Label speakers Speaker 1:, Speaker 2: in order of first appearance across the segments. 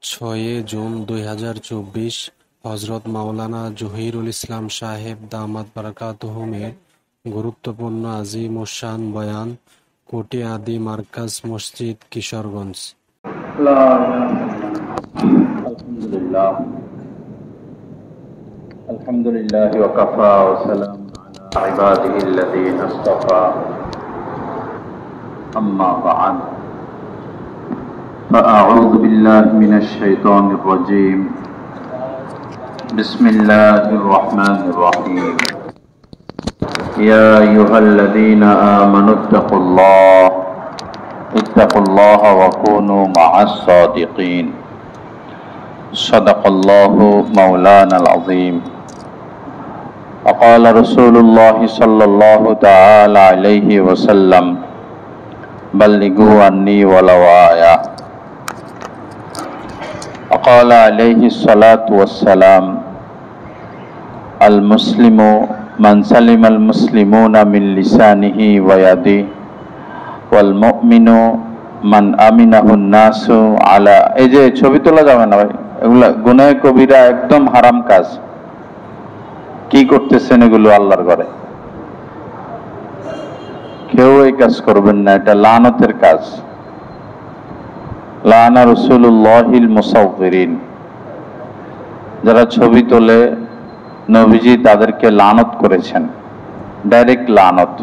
Speaker 1: 6 June 2024 Hazrat Maulana Zahirul ইসলাম সাহেব দামাত বারাকাতুহুমের গুরুত্বপূর্ণ আজিমুশ-শান বয়ান কোটি আদি মার্কাজ মসজিদ, কিশোরগঞ্জ।
Speaker 2: আলহামদুলিল্লাহ আলহামদুলিল্লাহ ওয়া কাফা ওয়া সালামুন আলা ইবাদিহিল্লাযীনা ইসতাফা আম্মা বা'দ فأعوذ بالله من الشيطان الرجيم بسم الله الرحمن الرحيم يا أيها الذين آمنوا اتقوا الله وكونوا مع الصادقين صدق الله مولانا العظيم وقال رسول الله صلى الله تعالى عليه وسلم بلغوا عني ولو آية وقال عليه الصلاة والسلام المسلم من سلم المسلمون من لسانه ويده والمؤمن মান আমিনাহুন নাসু আলা। এই যে ছবি তোলা যাবে না ভাই, এগুলা গুনাহ কবিরা, একদম হারাম কাজ। কি করতেছেন এগুলো আল্লাহর ঘরে? কেউ এই কাজ করবেন না, এটা লানতের কাজ। লানা রাসূলুল্লাহিল মুসাউফিরিন, যারা ছবি তোলে নবীজি তাদেরকে লানত করেছেন, ডাইরেক্ট লানত।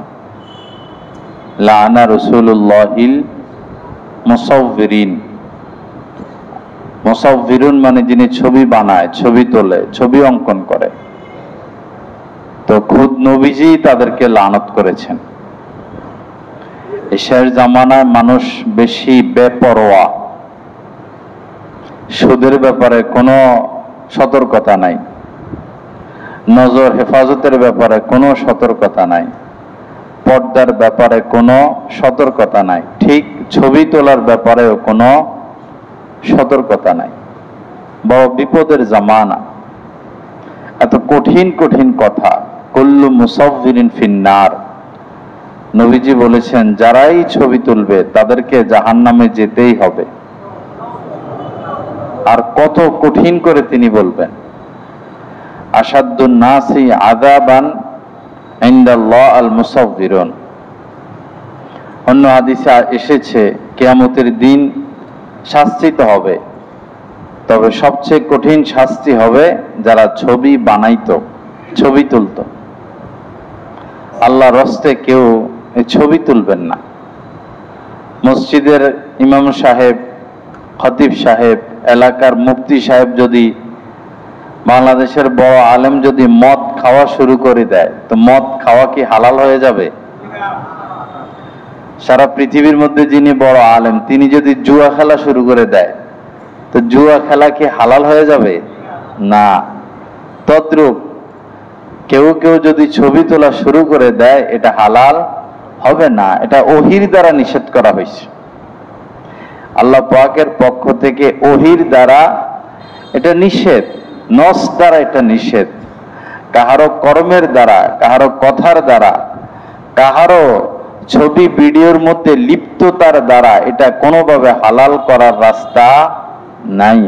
Speaker 2: লানা রাসূলুল্লাহিল মুসাউফিরিন, মুসাউফিরুন মানে যিনি ছবি বানায়, ছবি তোলে, ছবি অঙ্কন করে। তো খুদ নবীজি তাদেরকে লানত করেছেন। এই শেষ জামানায় মানুষ বেশি বেপরোয়া, সুদের ব্যাপারে কোনো সতর্কতা নাই, নজর হেফাজতের ব্যাপারে কোনো সতর্কতা নাই, পর্দার ব্যাপারে কোনো সতর্কতা নাই, ঠিক ছবি তোলার ব্যাপারেও কোনো সতর্কতা নাই। বড় বিপদের জামানা। এত কঠিন কঠিন কথা। কুল্লু মুসাফিরিন ফিন্নার, নবীজি বলেছেন যারাই ছবি তুলবে তাদেরকে জাহান্নামে যেতেই হবে। আর কত কঠিন করে তিনি বলবেন, আসাদ্দুন নাসি আযাবান ইনদাল্লাহ আল মুসাফিরুন। অন্য হাদিসে এসেছে কিয়ামতের দিন শাস্তি তো হবে, তবে সবচেয়ে কঠিন শাস্তি হবে যারা ছবি বানাইতো, ছবি তুলতো। আল্লাহর রাস্তে কেউ এই ছবি তুলবেন না। মসজিদের ইমাম সাহেব, খতিব সাহেব, এলাকার মুফতি সাহেব যদি, বাংলাদেশের বড় আলেম যদি মদ খাওয়া শুরু করে দেয়, তো মদ খাওয়া কি হালাল হয়ে যাবে? সারা পৃথিবীর মধ্যে যিনি বড় আলেম, তিনি যদি জুয়া খেলা শুরু করে দেয়, তো জুয়া খেলা কি হালাল হয়ে যাবে? না। তদ্রূপ কেউ কেউ যদি ছবি তোলা শুরু করে দেয়, এটা হালাল হবে না। এটা ওহীর দ্বারা নিষেধ করা হয়েছে। আল্লাহ পাকের পক্ষ থেকে ওহীর দ্বারা এটা নিষেধ, নস দ্বারা এটা নিষেধ। কাহারো কর্মের দ্বারা, কাহারো কথার দ্বারা, কাহারো ছবি ভিডিওর মধ্যে লিপ্ততার দ্বারা এটা কোনোভাবে হালাল করার রাস্তা নাই।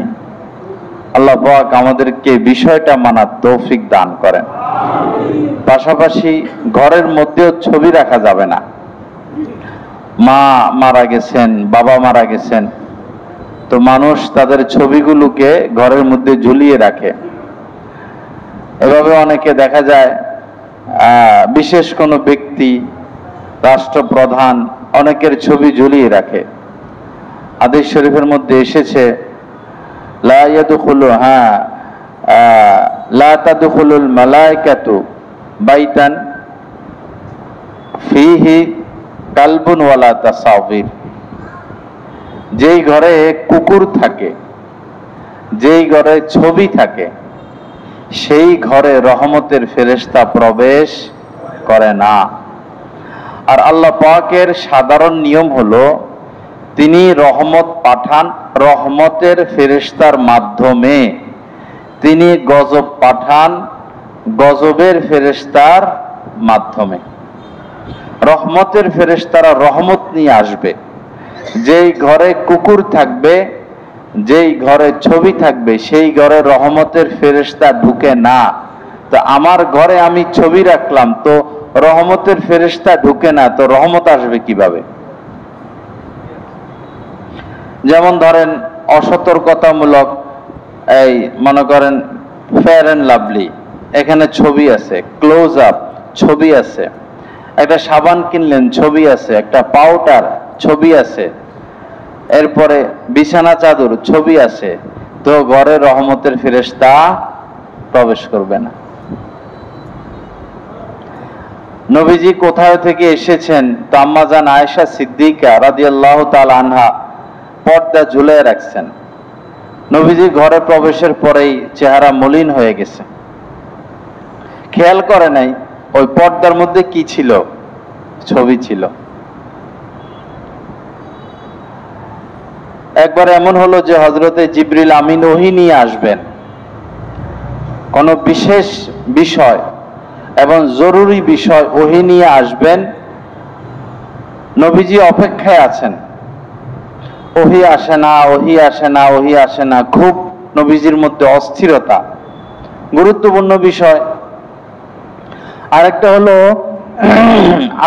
Speaker 2: আল্লাহ পাক আমাদেরকে বিষয়টা মানার তৌফিক দান করেন। পাশাপাশি ঘরের মধ্যেও ছবি রাখা যাবে না। মা মারা গেছেন, বাবা মারা গেছেন, তো মানুষ তাদের ছবিগুলোকে ঘরের মধ্যে ঝুলিয়ে রাখে। এভাবে অনেকে দেখা যায় বিশেষ কোনো ব্যক্তি, রাষ্ট্রপ্রধান, অনেকের ছবি ঝুলিয়ে রাখে। হাদিস শরীফের মধ্যে এসেছে লা ইয়াদখুলু লা তাদখুলুল মালায়েকাতু বাইতান ফিহি কালবুন ওয়ালা তাসাবির। যেই ঘরে কুকুর থাকে, যেই ঘরে ছবি থাকে, সেই ঘরে রহমতের ফেরেশতা প্রবেশ করে না। আর আল্লাহ পাকের সাধারণ নিয়ম হলো তিনি রহমত পাঠান, রহমতের ফেরেশতার মাধ্যমে। তিনি গজব পাঠান, গজবের ফেরেশতার মাধ্যমে। রহমতের ফেরেশতারা রহমত নিয়ে আসবে। যেই ঘরে কুকুর থাকবে যেই ঘরে ছবি থাকবে সেই ঘরে রহমতের ফেরেশতা ঢুকে না। তো আমার ঘরে আমি ছবি রাখলাম, তো রহমতের ফেরেশতা ঢুকে না, তো রহমত আসবে কিভাবে? যেমন ধরেন অসতর্কতামূলক, এই মনে করেন ফেয়ার অ্যান্ড লাভলি, এখানে ছবি আছে, ক্লোজ আপ ছবি আছে, একটা সাবান কিনলেন ছবি আছে, একটা পাউডার ছবি আছে, এরপরে বিছানা চাদর ছবি আছে, তো ঘরে রহমতের ফেরেশতা প্রবেশ করবে না। নবীজি কোথায় থেকে এসেছেন? তো আম্মা জান আয়েশা সিদ্দিকা রাদিয়াল্লাহু তাআলা আনহা পর্দা ঝুলিয়ে রাখছেন। নবীজি ঘরে প্রবেশের পরেই চেহারা মলিন হয়ে গেছে, খেয়াল করে নাই ওই পর্দার মধ্যে কি ছিল? ছবি ছিল। একবার এমন হলো যে হযরতে জিবরিল আমিন ওহী নিয়ে আসবেন, কোন বিশেষ বিষয় এবং জরুরি বিষয় ওহী নিয়ে আসবেন। নবীজি অপেক্ষায় আছেন, ওহী আসে না, ওহী আসে না, ওহী আসে না, খুব নবীজির মধ্যে অস্থিরতা। গুরুত্বপূর্ণ বিষয়। আরেকটা হলো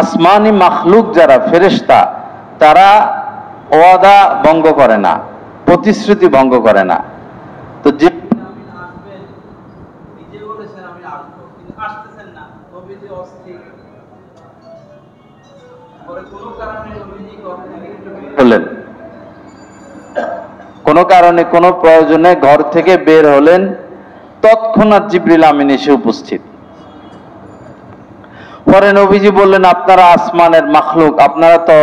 Speaker 2: আসমানি মাখলুক যারা ফেরেশতা, তারা ওয়াদা ভঙ্গ করে না, প্রতিশ্রুতি ভঙ্গ করে না। তো যে হলেন, কোন কারণে কোন প্রয়োজনে ঘর থেকে বের হলেন, তৎক্ষণাৎ জিবরিল আমিন এসে উপস্থিত। পরে নবীজি বললেন, আপনারা আসমানের মাখলুক, আপনারা তো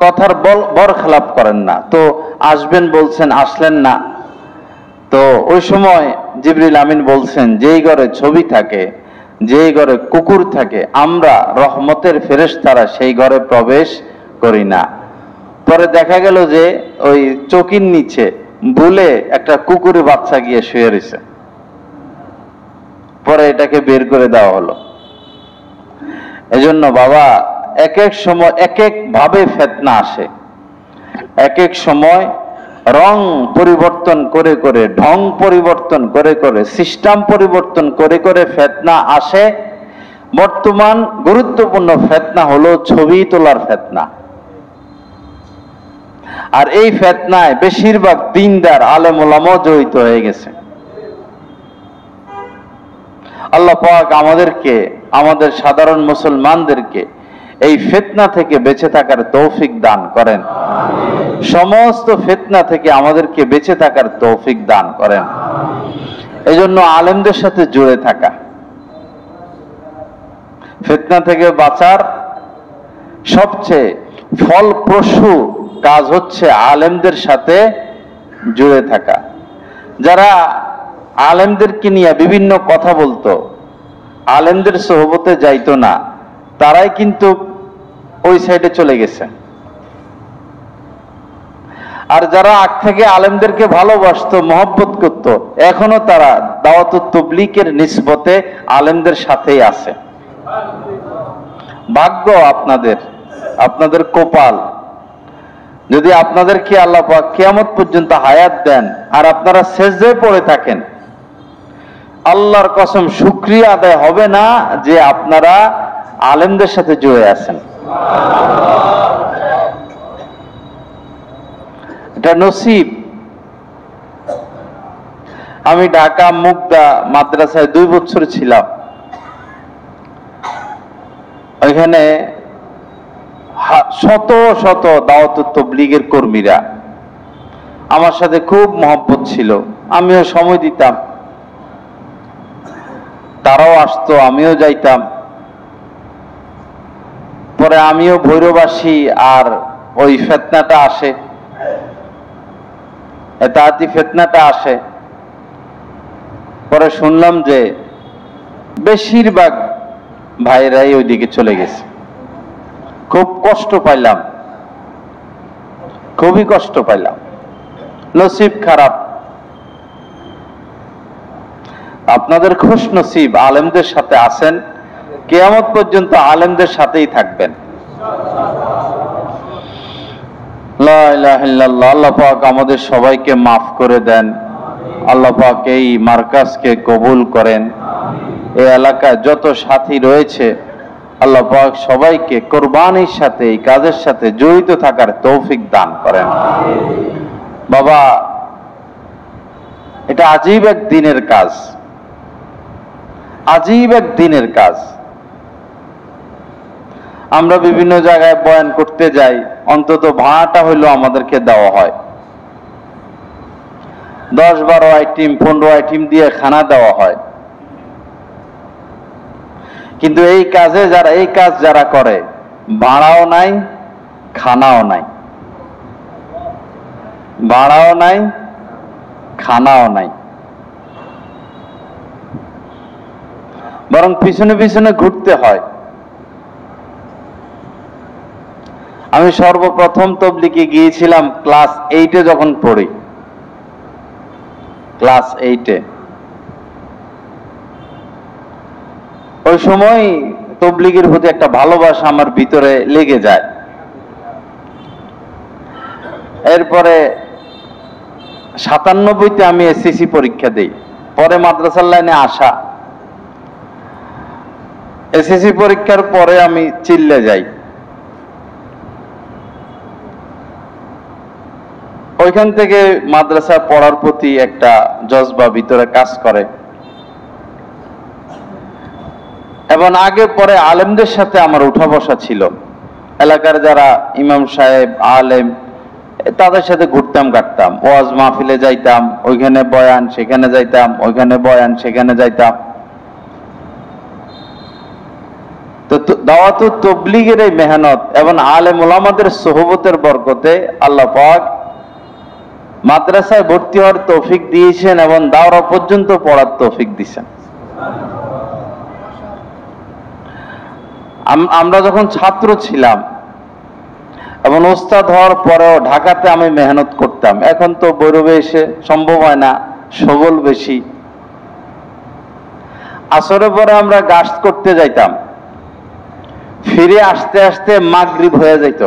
Speaker 2: কথার বরখেলাপ করেন না, তো আসবেন বলছেন আসলেন না। তো ওই সময় জিবরিল আমিন বলছেন, যেই ঘরে ছবি থাকে, যেই ঘরে কুকুর থাকে, আমরা রহমতের ফেরেশতারা সেই ঘরে প্রবেশ করি না। পরে দেখা গেল যে ওই চৌকির নিচে ভুলে একটা কুকুরের বাচ্চা গিয়ে শুয়ে রয়েছে, পরে এটাকে বের করে দেওয়া হলো। এজন্য বাবা, এক এক সময় এক এক ভাবে ফিতনা আসে, এক এক সময় রং পরিবর্তন করে করে, ঢং পরিবর্তন করে করে, সিস্টেম পরিবর্তন করে করে ফিতনা আসে। বর্তমান গুরুত্বপূর্ণ ফিতনা হলো ছবি তোলার ফিতনা। আর এই ফিতনায় বেশিরভাগ দিনদার আলেম ওলামা জড়িত হয়ে গেছে। আল্লাহ পাক আমাদেরকে, আমাদের সাধারণ মুসলমানদেরকে এই ফিতনা থেকে বেঁচে থাকার তৌফিক দান করেন। সমস্ত ফিতনা থেকে আমাদেরকে বেঁচে থাকার তৌফিক দান করেন। এজন্য আলেমদের সাথে জুড়ে থাকা, ফিতনা থেকে বাঁচার সবচেয়ে ফলপ্রসূ কাজ হচ্ছে আলেমদের সাথে জুড়ে থাকা। যারা আলেমদেরকে নিয়ে বিভিন্ন কথা বলতো, আলেমদের সোহবতে যাইতো না, তারাই কিন্তু ওই সাইডে চলে গেছে। আর যারা আগ থেকে আলেমদেরকে ভালোবাসতো, মহব্বত করত, এখনো তারা দাওয়াতুত তাবলীগের নিসবতে আলেমদের সাথেই আছে। ভাগ্য আপনাদের, আপনাদের কপাল। যদি আপনাদেরকে আল্লাহ পাক কিয়ামত পর্যন্ত হায়াত দেন আর আপনারা সেজদায় পড়ে থাকেন, আল্লাহর কসম শুকরিয়া আদায় হবে না যে আপনারা আলেমদের সাথে জুড়ে আছেন। এটা নসিব। আমি ঢাকা মুগদা মাদ্রাসায় 2 বছর ছিলাম। ওইখানে শত শত দাওয়াতুত তাবলীগের কর্মীরা আমার সাথে খুব মহব্বত ছিল, আমিও সময় দিতাম, তারাও আসতো, আমিও যাইতাম। পরে আমিও ভৈরবাসী, আর ওই ফিতনাটা আসে, এতাতি ফিতনাটা আসে। পরে শুনলাম যে বেশিরভাগ ভাইরাই ওইদিকে চলে গেছে। খুব কষ্ট পাইলাম, খুবই কষ্ট পাইলাম। নসিব খারাপ। আপনাদের খুশ নসিব, আলেমদের সাথে আছেন, কিয়ামত পর্যন্ত আলেমদের সাথেই থাকবেন। লা ইলাহা ইল্লাল্লাহ। আল্লাহ পাক আমাদের সবাইকে মাফ করে দেন। আল্লাহ পাক এই মার্কাজকে কবুল করেন। এই এলাকায় যত সাথী রয়েছে আল্লাহ পাক সবাইকে কোরবানির সাথে এই কাজের সাথে জড়িত থাকার তৌফিক দান করেন। বাবা, এটা আজীব এক দিনের কাজ, আজীব এক দিনের কাজ। আমরা বিভিন্ন জায়গায় বয়ান করতে যাই, অন্তত ভাড়াটা হইলো আমাদেরকে দেওয়া হয়। 10-12 আইটেম 15 আইটেম দিয়ে খানা দেওয়া হয়। কিন্তু এই কাজে যারা এই কাজ যারা করে, ভাড়াও নাই, খানাও নাই, ভাড়াও নাই, খানাও নাই, বরং পিছনে পিছনে ঘুরতে হয়। আমি সর্বপ্রথম তবলিগে গিয়েছিলাম ক্লাস 8-এ যখন পড়ি, ক্লাস 8-এ। ওই সময় তবলিগের প্রতি একটা ভালোবাসা আমার ভিতরে লেগে যায়। এরপরে 97-তে আমি এসএসসি পরীক্ষা দিই, পরে মাদ্রাসার লাইনে আসা। এসএসসি পরীক্ষার পরে আমি চিল্লে যাই। ওইখান থেকে মাদ্রাসা পড়ার প্রতি একটা জজবা ভিতরে কাজ করে, এবং আগে পরে আলেমদের সাথে আমার উঠা বসা ছিল। এলাকার যারা ইমাম সাহেব আলেম, তাদের সাথে ঘুরতাম কাটতাম, ওয়াজ মাহফিলে যাইতাম, ওইখানে বয়ান সেখানে যাইতাম, ওইখানে বয়ান সেখানে যাইতাম। তো দাওয়াতুত তাবলীগের এই মেহনত এবং আলেম ওলামাদের সোহবতের বরকতে আল্লাহ পাক মাদ্রাসায় ভর্তি হওয়ার তৌফিক দিয়েছেন এবং দাওরা পর্যন্ত পড়ার তৌফিক দিয়েছেন। আমরা যখন ছাত্র ছিলাম এবং ওস্তাদ হওয়ার পরেও ঢাকাতে আমি মেহনত করতাম। এখন তো বৈরবে এসে সম্ভব হয় না, শগল বেশি। আসরের পরে আমরা গাস্ত করতে যাইতাম, ফিরে আসতে আসতে মাগরিব হয়ে যাইত।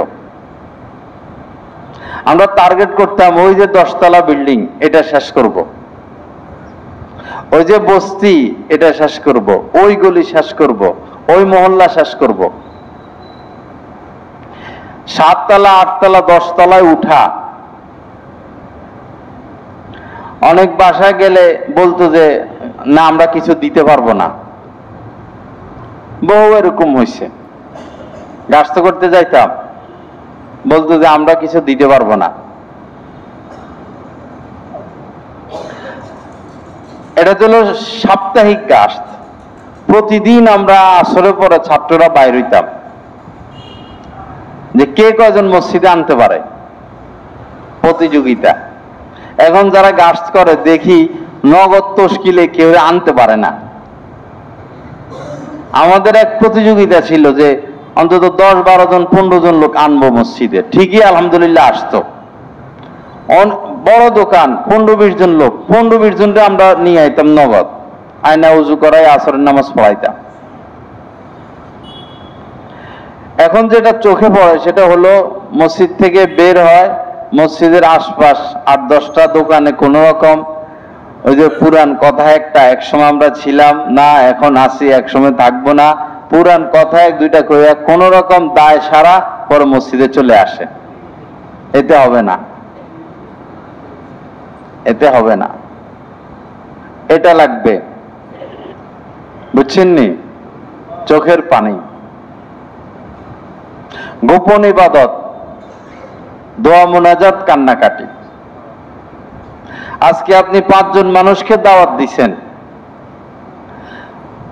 Speaker 2: আমরা টার্গেট করতাম ওই যে 10তলা বিল্ডিং, এটা শেষ করব, ওই যে বস্তি এটা শেষ করব, ওই গলি শেষ করব, ওই মহল্লা শেষ করব। 7তলা 8তলা 10তলায় উঠা। অনেক বাসায় গেলে বলতো যে না, আমরা কিছু দিতে পারবো না। বহু এরকম হয়েছে। গাস্ত করতে যাইতাম, বলতো যে আমরা কিছু দিতে পারবো না। এটা ছিল সাপ্তাহিক গাস্ত। প্রতিদিন আমরা আসরের পরে ছাত্ররা বাইর হইতাম যে কে কয়জন মসজিদে আনতে পারে, প্রতিযোগিতা। এখন যারা গাস্ত করে দেখি নগদ তশকিলে কেউ আনতে পারে না। আমাদের এক প্রতিযোগিতা ছিল যে অন্তত 10-12 জন 15 জন লোক আনবো মসজিদে। ঠিকই আলহামদুলিল্লাহ আসতো। বড় দোকান, 15-20 জন লোক, 15-20 জনকে আমরা নিয়ে আইতাম নগদ, আয়না উজু করাই আসরের নামাজ পড়াইতাম। এখন যেটা চোখে পড়ে সেটা হলো মসজিদ থেকে বের হয়, মসজিদের আশপাশ 8-10টা দোকানে কোন রকম ওই যে পুরান কথা একটা, একসময় আমরা ছিলাম না, এখন আসি, একসময় থাকবো না, পুরান কথা 1-2টা কইয়া কোন রকম দায় সারা পরে মসজিদে চলে আসে। এতে হবে না, এতে হবে না, এটা লাগবে। বুঝছেন নি? চোখের পানি, গোপন ইবাদত, দোয়া মুনাজাত, কান্নাকাটি। আজকে আপনি 5 জন মানুষকে দাওয়াত দিছেন।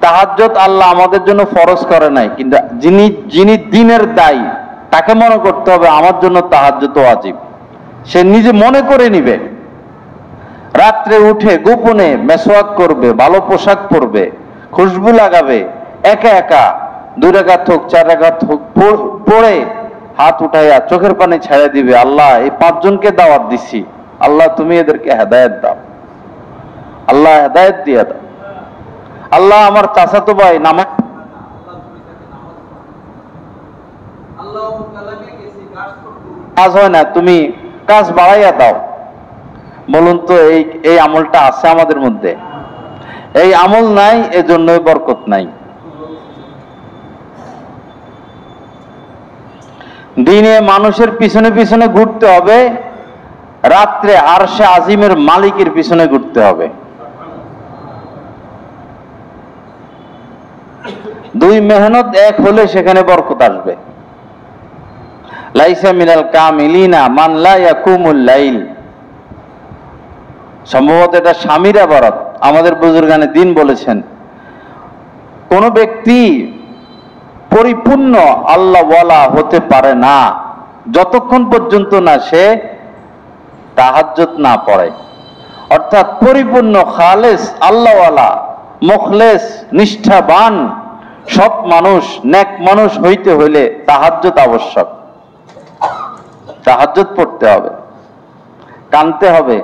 Speaker 2: তাহাজ্জুদ আল্লাহ আমাদের জন্য ফরজ করে নাই, কিন্তু যিনি দিনের দায়ী তাকে মনে করতে হবে আমার জন্য তাহাজ্জুদ ওয়াজিব। সে নিজে মনে করে নিবে, রাত্রে উঠে গোপনে মেসওয়াক করবে, ভালো পোশাক পরবে, খুশবু লাগাবে, একা একা 2 রাকাত হোক 4 রাকাত হোক পড়ে হাত উঠাইয়া চোখের পানি ছেড়ে দিবে, আল্লাহ এই 5 জনকে দাওয়াত দিছি, আল্লাহ তুমি এদেরকে হেদায়েত দাও, আল্লাহ হেদায়েত দিয়ে দাও। আল্লাহ আমার চাচাতো ভাই নামাজ আল্লাহ কাজ হয় না, তুমি কাজ বাড়াইয়া দাও। বলুন তো এই আমলটা আছে আমাদের মধ্যে? এই আমল নাই, এজন্যই বরকত নাই। দিনে মানুষের পিছনে পিছনে ঘুরতে হবে, রাত্রে আরশে আজিমের মালিকের পিছনে ঘুরতে হবে। দুই মেহনত এক হলে সেখানে বরকত আসবে। লাইসা মিনাল কামিলিনা মান লা ইয়াকুমুল লাইল। সম্ভবত এটা স্বামীর ইবারত, আমাদের বুজুর্গানে দিন বলেছেন, কোন ব্যক্তি পরিপূর্ণ আল্লাহওয়ালা হতে পারে না যতক্ষণ পর্যন্ত না সে তাহাজ্জুদ না পড়ে। অর্থাৎ পরিপূর্ণ খালেস আল্লাহওয়ালা, মুখলেস, নিষ্ঠাবান সৎ মানুষ, নেক মানুষ হইতে হইলে তাহাজ্জুদ আবশ্যক। তাহাজ্জুদ পড়তে হবে, কানতে হবে।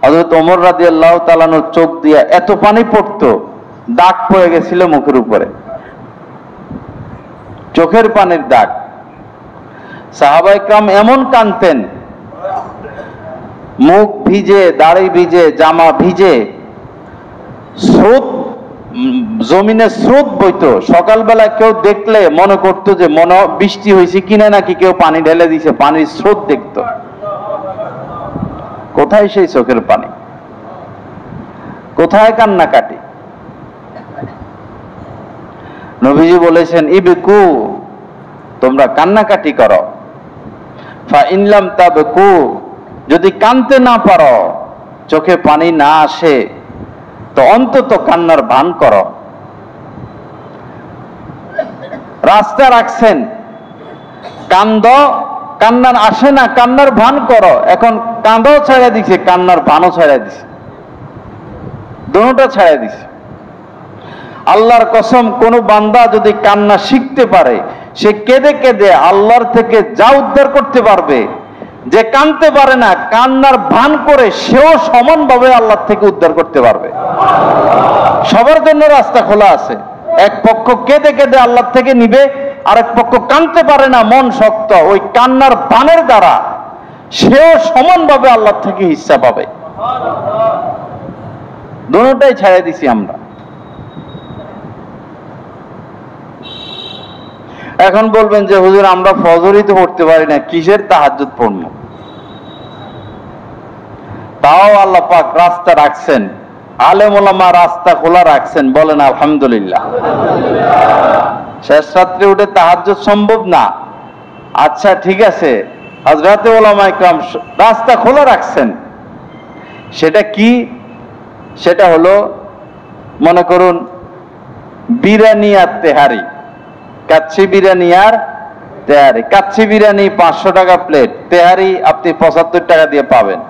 Speaker 2: হযরত ওমর রাদিয়াল্লাহু তাআলা আনহুর চোখ দিয়া এত পানি পড়তো, দাগ পড়ে গেছিল মুখের উপরে, চোখের পানির দাগ। সাহাবায়ে কেরাম এমন কানতেন, মুখ ভিজে, দাড়ি ভিজে, জামা ভিজে, স্রোত, জমিনে স্রোত বইতো। সকালবেলা কেউ দেখলে মনে করতো যে মনে বৃষ্টি হয়েছে কিনা, নাকি কেউ পানি ঢেলে দিছে, পানির স্রোত দেখতো। কোথায় সেই চোখের পানি? কোথায় কান্নাকাটি? নবীজি বলেছেন, ইবকু, তোমরা কান্নাকাটি করো। ফা ইন লাম তাবকু, যদি কানতে না পারো, চোখে পানি না আসে, তো অন্তত কান্নার ভান করো। রাস্তা রাখছেন, কান্নার আসে না, কান্নার ভান করো। এখন কান্দাও ছাড়া দিছে, কান্নার ভানও ছাড়া দিছে, দুটোটা ছাড়া দিছে। আল্লাহর কসম, কোন বান্দা যদি কান্না শিখতে পারে, সে কেঁদে কেঁদে আল্লাহর থেকে যা উদ্ধার করতে পারবে, যে কানতে পারে না, কান্নার ভান করে সেও সমানভাবে আল্লাহ থেকে উদ্ধার করতে পারবে। সবার জন্য রাস্তা খোলা আছে। এক পক্ষ কেঁদে কেঁদে আল্লাহ থেকে নিবে, আর এক পক্ষ কানতে পারে না, মন শক্ত, ওই কান্নার ভানের দ্বারা সেও সমানভাবে আল্লাহ থেকে হিস্সা পাবে। দুটোটাই ছেড়ে দিছি আমরা। এখন বলবেন যে হুজুর, আমরা ফজরই তো পড়তে পারি না, কিসের তাহাজ্জুদ পড়ব? তাও আল্লাহ পাক রাস্তা রাখছেন, আলেম ওলামা রাস্তা খোলা রাখছেন, বলেন আলহামদুলিল্লাহ। শেষ রাত্রে উঠে তাহাজ্জুদ সম্ভব না, আচ্ছা ঠিক আছে, হযরতে ওলামা ইকরাম রাস্তা খোলা রাখছেন। সেটা কি? সেটা হলো, মনে করুন বিরিয়ানি আর তেহারি, কাচ্চি বিরিয়ানি আর তেহারি। কাচ্চি বিরিয়ানি 500 টাকা প্লেট, তেহারি আপনি 75 টাকা দিয়ে পাবেন।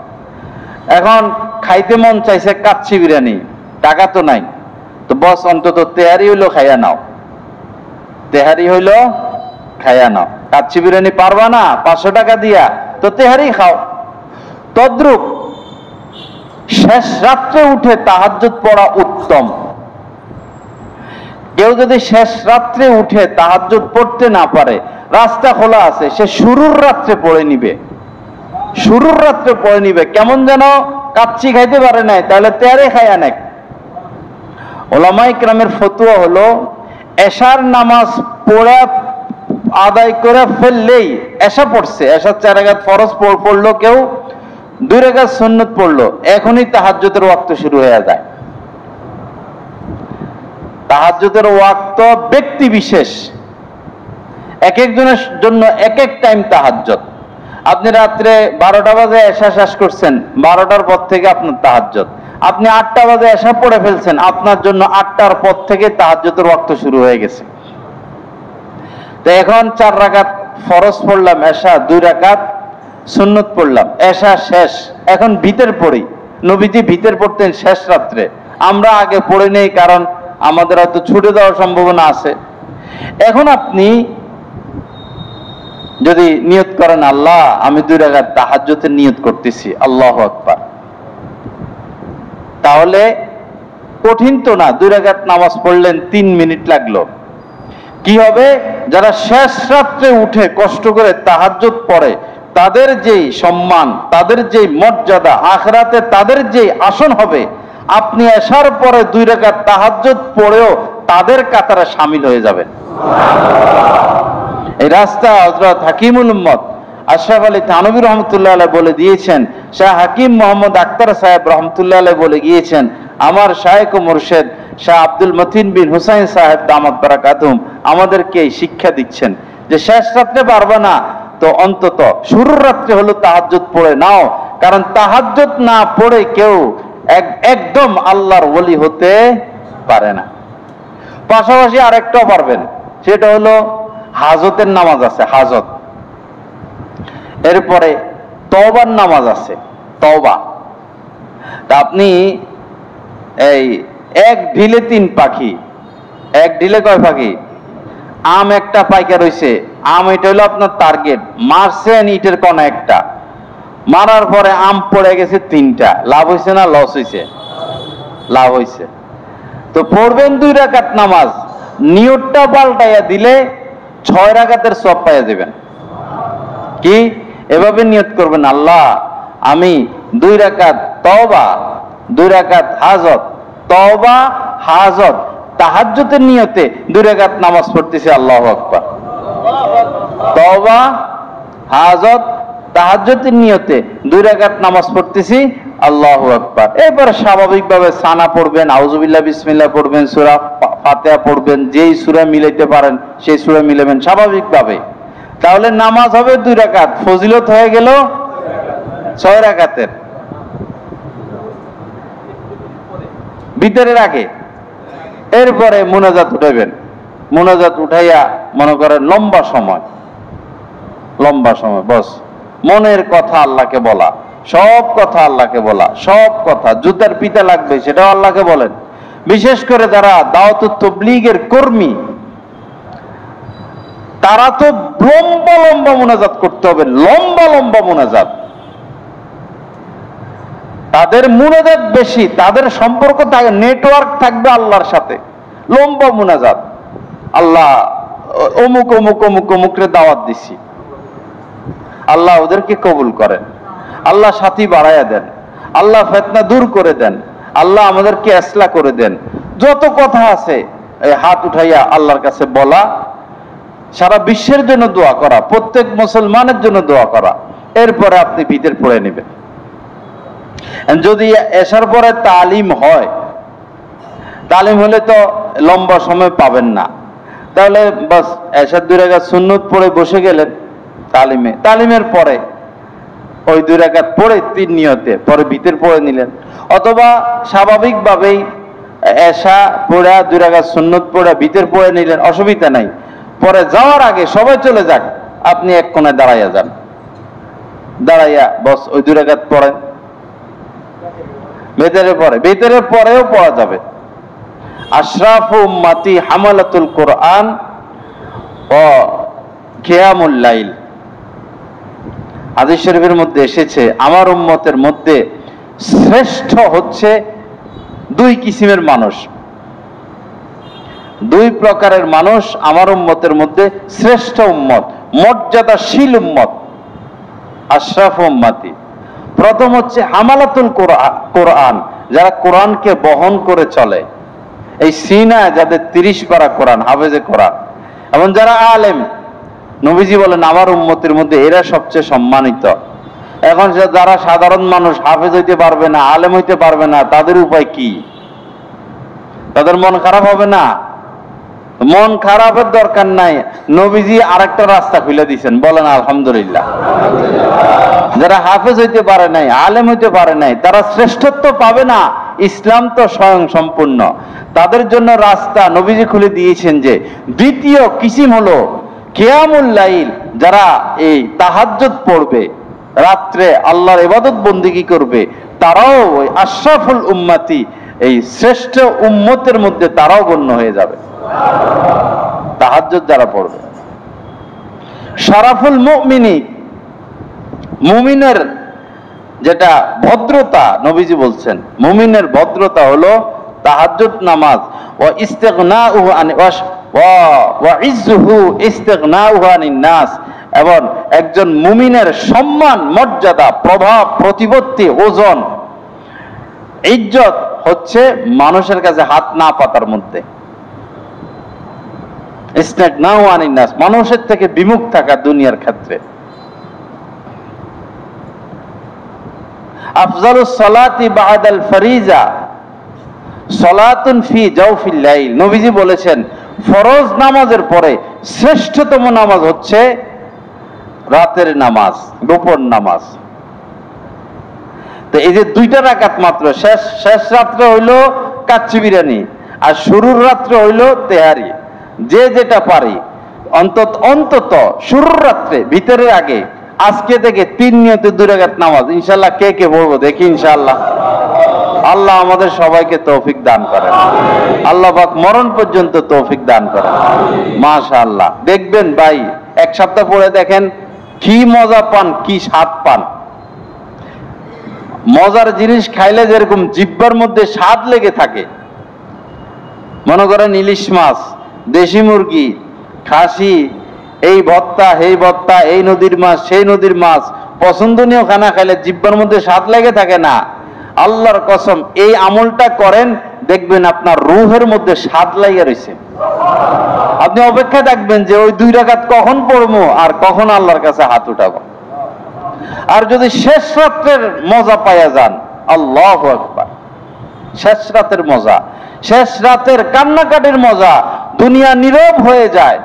Speaker 2: এখন খাইতে মন চাইছে কাচ্চি বিরিয়ানি, টাকা তো নাই, তো বস অন্তত তেহারি হইলো খাইয়া নাও, তেহারি হইলো খাইয়া নাও। কাচ্চি বিরিয়ানি পারবা না 500 টাকা দিয়া, তো তেহারি খাও। তদ্রূপ শেষ রাত্রে উঠে তাহাজ্জুদ পড়া উত্তম। কেউ যদি শেষ রাত্রে উঠে তাহাজ্জুদ পড়তে না পারে, রাস্তা খোলা আছে, সে শুরুর রাত্রে পড়ে নিবে, শুরুর রাত্রে পড়ে নিবে। কেমন যেন কাচ্চি খাইতে পারে নাই, তাহলে তেহারি খাইয়া নেক। ওলামা ইকরামের ফতোয়া হলো, এশার নামাজ পড়া আদায় করে ফেললেই, এশা পড়ছে, এশার 4 রাকাত ফরজ পড়লো, কেউ 2 রাকাত সুন্নত পড়লো, এখনই তাহাজ্জুদের ওয়াক্ত শুরু হয়ে যায়। তাহাজ্জুদের ওয়াক্ত ব্যক্তি বিশেষ, এক একজনের জন্য এক এক টাইম তাহাজ্জুদ। আপনি রাত্রে 12টা বাজে এশা শেষ করছেন, 12টার পর থেকে আপনার তাহাজ্জুদ। আপনি 8টা বাজে এশা পড়ে ফেলছেন, আপনার জন্য 8টার পর থেকে তাহাজ্জুদের ওয়াক্ত শুরু হয়ে গেছে। তো এখন 4 রাকাত ফরজ পড়লাম, এশা 2 রাকাত সুন্নত পড়লাম, এশা শেষ, এখন ভিতর পড়ি। নবীজি ভিতর পড়তেন শেষ রাত্রে, আমরা আগে পড়ে নেই, কারণ আমাদের হয়তো ছুটে যাওয়ার সম্ভাবনা আছে। এখন আপনি যদি নিয়ত করেন, আল্লাহ আমি 2 রাকাত তাহাজ্জুদের নিয়ত করতেছি, আল্লাহু আকবার, তাহলে কঠিন তো না, 2 রাকাত নামাজ পড়লেন, 3 মিনিট লাগলো। কি হবে? যারা শেষ রাত্রে উঠে কষ্ট করে তাহাজ্জুদ পড়ে তাদের যেই সম্মান, তাদের যেই মর্যাদা, আখিরাতে তাদের যেই আসন হবে, আপনি এশার পরে 2 রাকাত তাহাজ্জুদ পড়েও তাদের কাতারে শামিল হয়ে যাবেন। এই রাস্তা হযরত হাকিমুল উম্মত আশরাফ আলী থানভী রহমতুল্লাহ আলাইহি বলে দিয়েছেন, শাহ হাকিম মোহাম্মদ আখতার সাহেব রহমতুল্লাহ আলাইহি বলে গিয়েছেন, আমার শায়েখ ও মুর্শেদ শাহ আব্দুল মতিন বিন হুসাইন সাহেব দামাত বারাকাতুহুম আমাদেরকে শিক্ষা দিচ্ছেন যে শেষ রাত্রে পারবে না তো অন্তত শুরুর রাত্রে হলো তাহাজ্জুদ পড়ে নাও, কারণ তাহাজ্জুদ না পড়ে কেউ একদম আল্লাহর ওলি হতে পারে না। পাশাপাশি আরেকটাও পারবেন, সেটা হলো হাজতের নামাজ আছে, হাজত। এরপরে তওবার নামাজ আছে, তওবা। তা আপনি এই এক ঢিলে 3 পাখি, এক ঢিলে কয় পাখি? আম একটা পাইকা রইছে, আম এটা হলো আপনার টার্গেট, মারছেন ইটের কোনা একটা, মারার পরে আম পড়ে গেছে 3টা, লাভ হয়েছে না লস হয়েছে? লাভ হয়েছে। তো পড়বেন 2 রাকাত নামাজ, নিয়তটা পাল্টাইয়া দিলে 6 রাকাতের সওয়াব পাইয়া যাবেন। কি এভাবে নিয়ত করবেন, আল্লাহ আমি 2 রাকাত তওবা, 2 রাকাত হাজত, তওবা হাজত তাহাজ্জুদের নিয়তে 2 রাকাত নামাজ পড়তেছি, আল্লাহু আকবার। তওবা হাজত তাহাজ্জুদের নিয়তে 2 রাকাত নামাজ পড়তেছি, আল্লাহু আকবার। এরপর স্বাভাবিকভাবে সানা পড়বেন, আউযুবিল্লাহ বিসমিল্লাহ পড়বেন, সূরা ফাতিহা পড়বেন, যেই সূরা মিলাইতে পারেন সেই সূরা মিলাবেন স্বাভাবিকভাবে। তাহলে নামাজ হবে 2 রাকাত, ফজিলত হয়ে গেল 6 রাকাতের। ভিতরের আগে এরপরে মুনাজাত উঠাইবেন, মুনাজাত উঠাইয়া মনে করেন লম্বা সময় বস মনের কথা আল্লাহকে বলা, সব কথা আল্লাহকে বলা, সব কথা, জুতার পিতা লাগবে সেটাও আল্লাহকে বলেন। বিশেষ করে যারা দাওয়াতুত তাবলীগের কর্মী, তারা তো লম্বা লম্বা মুনাজাত করতে হবে, লম্বা লম্বা মুনাজাত। তাদের মুনাজাত বেশি, তাদের সম্পর্ক নেটওয়ার্ক থাকবে আল্লাহর সাথে, লম্বা মুনাজাত। আল্লাহ অমুক অমুক অমুক অমুকরে দাওয়াত দিছি, আল্লাহ ওদেরকে কবুল করেন, আল্লাহ সাথী বাড়াইয়া দেন, আল্লাহ ফিতনা দূর করে দেন, আল্লাহ আমাদেরকে ইসলাহ করে দেন। যত কথা আছে এই হাত উঠাইয়া আল্লাহর কাছে বলা, সারা বিশ্বের জন্য দোয়া করা, প্রত্যেক মুসলমানের জন্য দোয়া করা। এরপরে আপনি ভিতর পড়ে নেবেন। যদি এশার পরে তালিম হয়, তালিম হলে তো লম্বা সময় পাবেন না, তাহলে বাস এশার 2 রাকাত সুন্নত পড়ে বসে গেলেন তালিমে, তালিমের পরে ওই 2 রাকাত পড়ে 3 নিয়তে পরে ভিতর পড়ে নিলেন, অথবা স্বাভাবিকভাবেই এশা পড়া 2 রাকাত সুন্নত পড়ে ভিতর পড়ে নিলেন, অসুবিধা নাই। পরে যাওয়ার আগে সবাই চলে যাক, আপনি এক কোণায় দাঁড়াইয়া যান, দাঁড়াইয়া বস ওই 2 রাকাত পড়েন। ভেতরের পরেও পড়া যাবে। আশরাফু উম্মতি হামালাতুল কোরআন ও কিয়ামুল লাইল, হাদিস শরীফের মধ্যে এসেছে আমার উম্মতের মধ্যে শ্রেষ্ঠ হচ্ছে 2 কিসিমের মানুষ, 2 প্রকারের মানুষ আমার উম্মতের মধ্যে শ্রেষ্ঠ উম্মত, মর্যাদাশীল উম্মত, আশরাফু উম্মতি। প্রথম হচ্ছে হামালাতুল কোরআন, যারা কোরআনকে বহন করে চলে, এই সিনা যাদের 30 পারা কোরআন, হাফেজে কোরআন, এবং যারা আলেম। নবীজি বলেন আমার উম্মতের মধ্যে এরা সবচেয়ে সম্মানিত। এখন যারা সাধারণ মানুষ, হাফেজ হইতে পারবে না, আলেম হইতে পারবে না, তাদের উপায় কি? তাদের মন খারাপ হবে না? মন খারাপের দরকার নাই, নবীজি আরেকটা রাস্তা খুলে দিয়েছেন, বলেন আলহামদুলিল্লাহ। যারা হাফেজ হইতে পারে নাই, আলেম হইতে পারে নাই, তারা শ্রেষ্ঠত্ব পাবে না, ইসলাম তো স্বয়ং সম্পূর্ণ। তাদের জন্য রাস্তা নবীজি খুলে দিয়েছেন যে 2য় কিসিম হলো কিয়ামুল লাইল, যারা এই তাহাজ্জুদ পড়বে, রাত্রে আল্লাহর ইবাদত বন্দেগী করবে, তারাও ওই আশরাফুল উম্মতি, এই শ্রেষ্ঠ উম্মতের মধ্যে তারাও গণ্য হয়ে যাবে, তাহাজ্জুদ যারা পড়বে। শরাফুল মুমিনি, মুমিনের যেটা ভদ্রতা, নবীজি বলছেন মুমিনের ভদ্রতা হলো তাহাজ্জুদ নামাজ। ওয়া ইস্তিগনাউহু আন ওয়া ইজ্জুহু ইস্তিগনাউহু আনিন নাস, এবং একজন মুমিনের সম্মান, মর্যাদা, প্রভাব, প্রতিপত্তি, ওজন, ইজ্জত হচ্ছে মানুষের কাছে হাত না পাতার মধ্যে, মানুষের থেকে বিমুখ থাকা দুনিয়ার ক্ষেত্রে। আফজালুস সালাতি বাদাল ফরিজা সালাতুন ফি জাওফিল লাইল। নবীজি বলেছেন ফরজ নামাজের পরে শ্রেষ্ঠতম নামাজ হচ্ছে রাতের নামাজ, গোপন নামাজ। তো এই যে 2টা রাকাত মাত্র, শেষ রাত্রে হইলো কাচ্চি বিরিয়ানি আর শুরুর রাত্রে হইলো তেহারি। যে যেটা পারি অন্তত শুরুর রাত্রে ভিতরের আগে আজকে থেকে 3 নিয়তে 2 রাকাত নামাজ ইনশাআল্লাহ কে কে পড়বো দেখি ইনশাআল্লাহ। আল্লাহ আমাদের সবাইকে তৌফিক দান করেন, আল্লাহ পাক মরণ পর্যন্ত তৌফিক দান করেন। মাশাআল্লাহ, দেখবেন ভাই 1 সপ্তাহ পরে দেখেন কি মজা পান, কি স্বাদ পান। মজার জিনিস খাইলে যেরকম জিহ্বার মধ্যে স্বাদ লেগে থাকে, মনে করেন ইলিশ মাছ, দেশি মুরগি, খাসি, এই ভর্তা, এই ভর্তা, এই নদীর মাছ, সেই নদীর মাছ, পছন্দনীয় খানা খাইলে জিহ্বার মধ্যে স্বাদ লেগে থাকে না? আল্লাহর কসম, এই আমলটা করেন, দেখবেন আপনার রূহের মধ্যে স্বাদ লাগে রয়েছে। আপনি অপেক্ষা থাকবেন যে ওই 2 রাকাত কখন পড়বো আর কখন আল্লাহর কাছে হাত উঠাবো। আর যদি শেষ রাতের মজা পাইয়া যান, আল্লাহু আকবার, শেষ রাতের মজা, শেষ রাতের কান্নাকাটির মজা, দুনিয়া নীরব হয়ে যায়,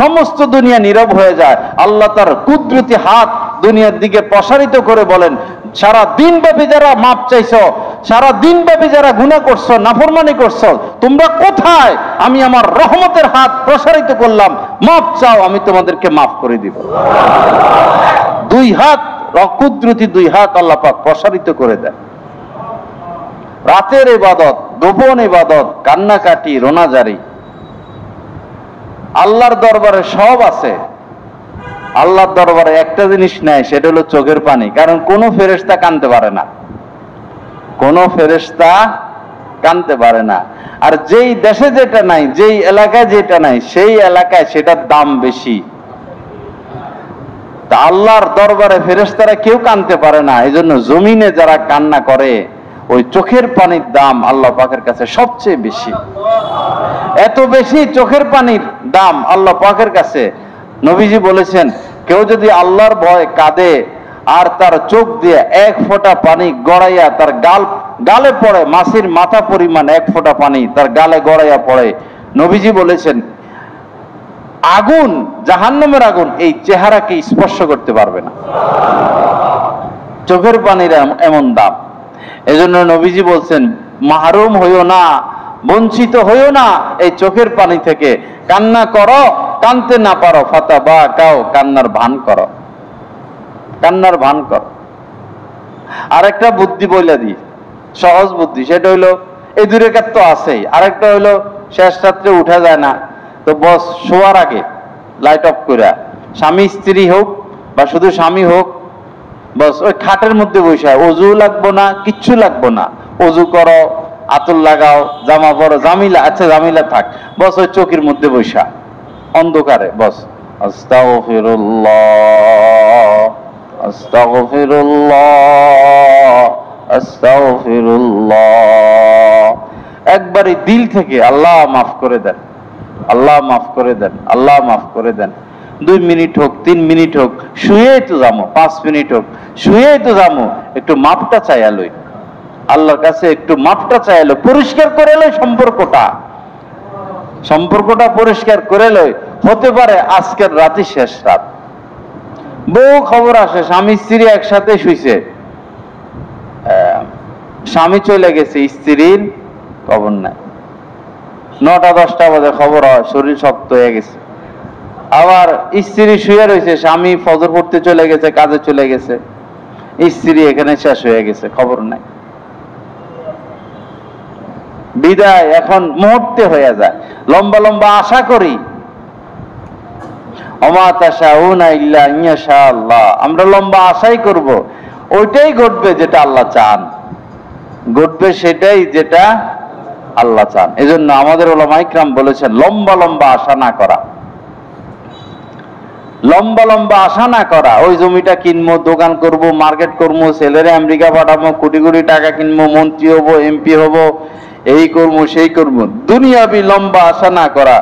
Speaker 2: সমস্ত দুনিয়া নীরব হয়ে যায়। আল্লাহ তার কুদরতি হাত দুনিয়ার দিকে প্রসারিত করে বলেন, সারা দিন ব্যাপী যারা মাপ চাইছো, সারা দিন ব্যাপী যারা গুনাহ করছো, নাফরমানি করছো, তোমরা কোথায়? আমি আমার রহমতের হাত প্রসারিত করলাম, মাপ চাও, আমি তোমাদেরকে মাফ করে দিব। 2 হাত, কুদরতি 2 হাত আল্লাহ পাক প্রসারিত করে দেন। রাতের ইবাদত, গোপন ইবাদত, কান্নাকাটি, রোনাজারি, আল্লাহর দরবারে সব আছে। আল্লাহর দরবারে একটা জিনিস নাই, সেটা হলো চোখের পানি। কারণ কোনো ফেরেশতা কাঁদতে পারে না, কোনো ফেরেশতা কাঁদতে পারে না। আর যেই দেশে যেটা নাই, যেই এলাকায় যেটা নাই, সেই এলাকায় সেটার দাম বেশি। তা আল্লাহর দরবারে ফেরেশতারা কেউ কাঁদতে পারে না, এই জন্য জমিনে যারা কান্না করে, ওই চোখের পানির দাম আল্লাহ পাকের কাছে সবচেয়ে বেশি। এত বেশি চোখের পানির দাম আল্লাহ পাকের কাছে, নবীজি বলেছেন কেউ যদি আল্লাহর ভয়ে কাঁদে আর তার চোখ দিয়ে 1 ফোঁটা পানি গড়াইয়া তার গালে পড়ে, মাছির মাথা পরিমাণ 1 ফোঁটা পানি তার গালে গড়াইয়া পড়ে, নবীজি বলেছেন আগুন, জাহান্নামের আগুন এই চেহারাকে স্পর্শ করতে পারবে না। চোখের পানির এমন দাম। এজন্য নবীজি বলছেন মাহরুম হইও না, বঞ্চিত হইও না এই চোখের পানি থেকে। কান্না করো, কানতে না পারো ফাতাবা কাও, কান্নার ভান করো, কান্নার ভান করো। আরেকটা বুদ্ধি বইলা দিই, সহজ বুদ্ধি, সেটা হইলো এই 2 রাকাত তো আছেই, আরেকটা হইলো শেষ রাত্রে উঠা যায় না, তো বস শোয়ার আগে লাইট অফ করে, স্বামী স্ত্রী হোক বা শুধু স্বামী হোক, বস ওই খাটের মধ্যে বসে, অজু লাগবো না, কিচ্ছু লাগবো না, অজু করো, আতর লাগাও, জামা পরো, জামিলা, আচ্ছা জামিলা থাক, বস ওই চোখের মধ্যে বসা অন্ধকারে, বস আস্তাগফিরুল্লাহ আস্তাগফিরুল্লাহ আস্তাগফিরুল্লাহ, একবারই দিল থেকে আল্লাহ মাফ করে দেন, আল্লাহ মাফ করে দেন, আল্লাহ মাফ করে দেন। 2 মিনিট হোক, 3 মিনিট হোক, শুয়েই তো যাবো, 5 মিনিট হোক, শুয়েই তো যাবো, একটু মাপটা চাইয়ালই আল্লাহর কাছে, একটু মাপটা চাইলো, পরিষ্কার করে লই সম্পর্কটা পরিষ্কার করে লই। হতে পারে আজকের রাতে শেষ রাত, বউ খবর আসে স্বামী স্ত্রী একসাথে শুইছে, স্বামী চলে গেছে, স্ত্রীর খবর নাই, 9টা-10টা বাজে খবর হয় শরীর শক্ত হয়ে গেছে। আবার স্ত্রী শুয়ে রয়েছে, স্বামী ফজর পড়তে চলে গেছে, কাজে চলে গেছে, স্ত্রী এখানে শেষ হয়ে গেছে, খবর নাই, বিদায় এখন মুহূর্তে হয়ে যায়। লম্বা লম্বা আশা করি, ওমা তাশাউনা ইল্লা ইনশা আল্লাহ, আমরা লম্বা আশাই করব, ওইটাই ঘটবে যেটা আল্লাহ চান, ঘটবে সেটাই যেটা আল্লাহ চান। এজন্য আমাদের উলামা ইকরাম বলেছেন লম্বা লম্বা আশা না করা। লম্বা লম্বা আশা না করা, ওই জমিটা কিনবো, দোকান করব, মার্কেট করবো, ছেলেরে আমেরিকা পাঠাবো, কোটি কোটি টাকা কিনবো, মন্ত্রী হব, এমপি হব, এই করবো সেই করবো, দুনিয়াবি লম্বা আশা না করা,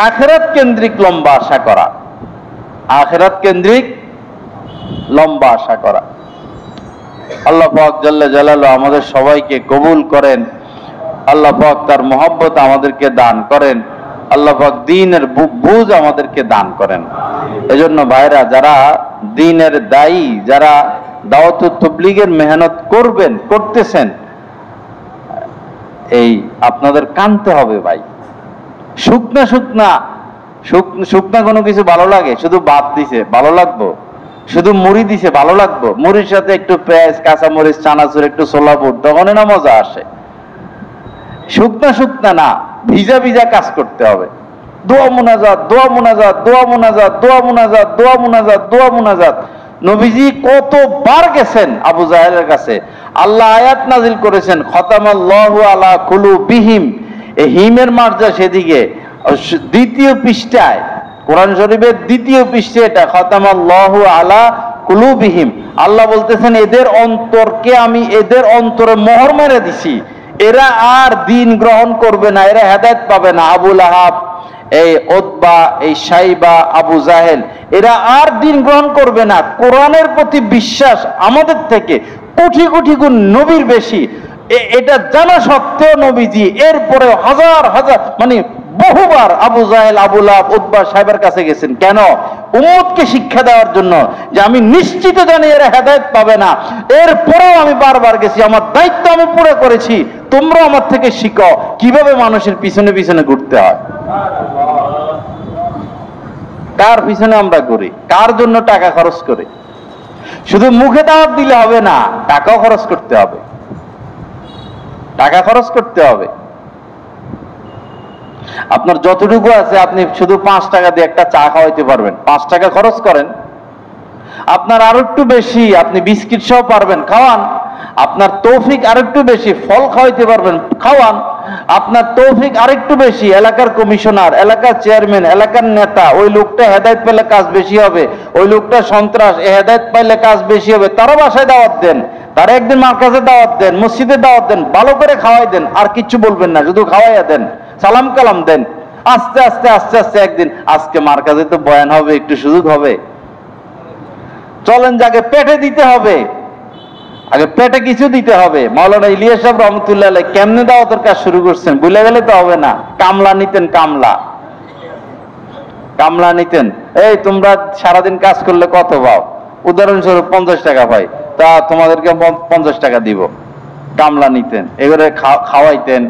Speaker 2: আখেরাত কেন্দ্রিক লম্বা আশা করা, আখেরাত কেন্দ্রিক লম্বা আশা করা। আল্লাহ পাক জাল্লা জালালু আমাদের সবাইকে কবুল করেন। আল্লাহ পাক তার মহব্বত আমাদেরকে দান করেন। আল্লাহ পাক দ্বীনের বুঝ আমাদেরকে দান করেন। এজন্য ভাইরা, যারা দ্বীনের দায়ী, যারা দাওয়াত ও তাবলীগের মেহনত করতেছেন, এই আপনাদের কানতে হবে ভাই। শুকনা কোনো কিছু ভালো লাগে? শুধু ভাত দিছে ভালো লাগবো? শুধু মুড়ি দিছে ভালো লাগবো? মুড়ির সাথে একটু পেঁয়াজ, কাঁচামরিচ, চানাচুর, একটু ছোলা বুট, তখন না মজা আসে। শুকনা না, ভিজা ভিজা কাজ করতে হবে। দোয়া মুনাজাত, দোয়া মুনাজাত, দোয়া মুনাজাত, দোয়া মুনাজাত, দোয়া মুনাজাত, দোয়া মুনাজাত। নবীজি কতবার গেছেন আবু জাহেলের কাছে, আল্লাহ আয়াত নাজিল করেছেন, খতামাল্লাহু আলা কুলুবিহিম। এই হিমের মার্জা সেদিকে দ্বিতীয় পৃষ্ঠায়, কোরআন শরীফের দ্বিতীয় পৃষ্ঠে এটা, খতামাল্লাহু আলা কুলুবিহিম। আল্লাহ বলতেছেন, এদের অন্তরকে আমি এদের অন্তরে মোহর মেরে দিছি, এরা আর দ্বীন গ্রহণ করবে না, এরা হেদায়েত পাবে না। আবু লাহাব, এই উতবা, এই শাইবা, আবু জাহেল, এরা আর দ্বীন গ্রহণ করবে না। কোরআনের প্রতি বিশ্বাস আমাদের থেকে কোটি কোটি গুণ নবীর বেশি। এটা জানা সত্ত্বেও নবীজি এরপরে হাজার হাজার মানে বহুবার আবু জাহেল, আবু লাহাব, উতবা, শাইবার কাছে গেছেন। কেন? উম্মতকে শিক্ষা দেওয়ার জন্য, যে আমি নিশ্চিত জানি এরা হেদায়েত পাবে না। এরপরেও আমি বারবার গেছি, আমার দায়িত্ব আমি পুরো করেছি। তোমরা আমার থেকে শিখো কিভাবে মানুষের পিছনে পিছনে ঘুরতে হয়। কার পিছনে আমরা ঘুরি? কার জন্য টাকা খরচ করি? শুধু মুখে দাওয়াত দিলে হবে না, টাকাও খরচ করতে হবে। টাকা খরচ করতে হবে। আপনার যতটুকু আছে, আপনি শুধু 5 টাকা দিয়ে একটা চা খাওয়াইতে পারবেন, 5 টাকা খরচ করেন। আপনার আরো একটু বেশি, আপনি বিস্কিট সহ পারবেন, খাওয়ান। আপনার তৌফিক আরেকটু বেশি, ফল খাওয়াইতে পারবেন, খাওয়ান। আপনার তৌফিক আরেকটু বেশি, এলাকার কমিশনার, এলাকার চেয়ারম্যান, এলাকার নেতা, ওই লোকটা হেদায়েত পেলে কাজ বেশি হবে, ওই লোকটা সন্ত্রাস, হেদায়েত পাইলে কাজ বেশি হবে, তারা বাসায় দাওয়াত দেন, তারা একদিন মার্কাজে দাওয়াত দেন, মসজিদে দাওয়াত দেন, ভালো করে খাওয়াই দেন। আর কিচ্ছু বলবেন না, শুধু খাওয়াইয়া দেন, সালাম কালাম দেন। আস্তে আস্তে আস্তে আস্তে একদিন, আজকে মার্কাজে তো বয়ান হবে, একটু সুযোগ হবে, চলেন যাকে পেটে দিতে হবে, আগে পেটে কিছু দিতে হবে। মাওলানা ইলিয়াস সাহেব রহমতুল্লাহ আলাইহি কেমনে দাওয়াতের কাজ শুরু করছেন ভুলে গেলে তো হবে না। কামলা নিতেন, কামলা নিতেন। এই তোমরা সারাদিন কাজ করলে কত পাও? উদাহরণস্বরূপ 50 টাকা পাই, তা তোমাদেরকে 50 টাকা দিব। কামলা নিতেন, এগুলো খাওয়াইতেন,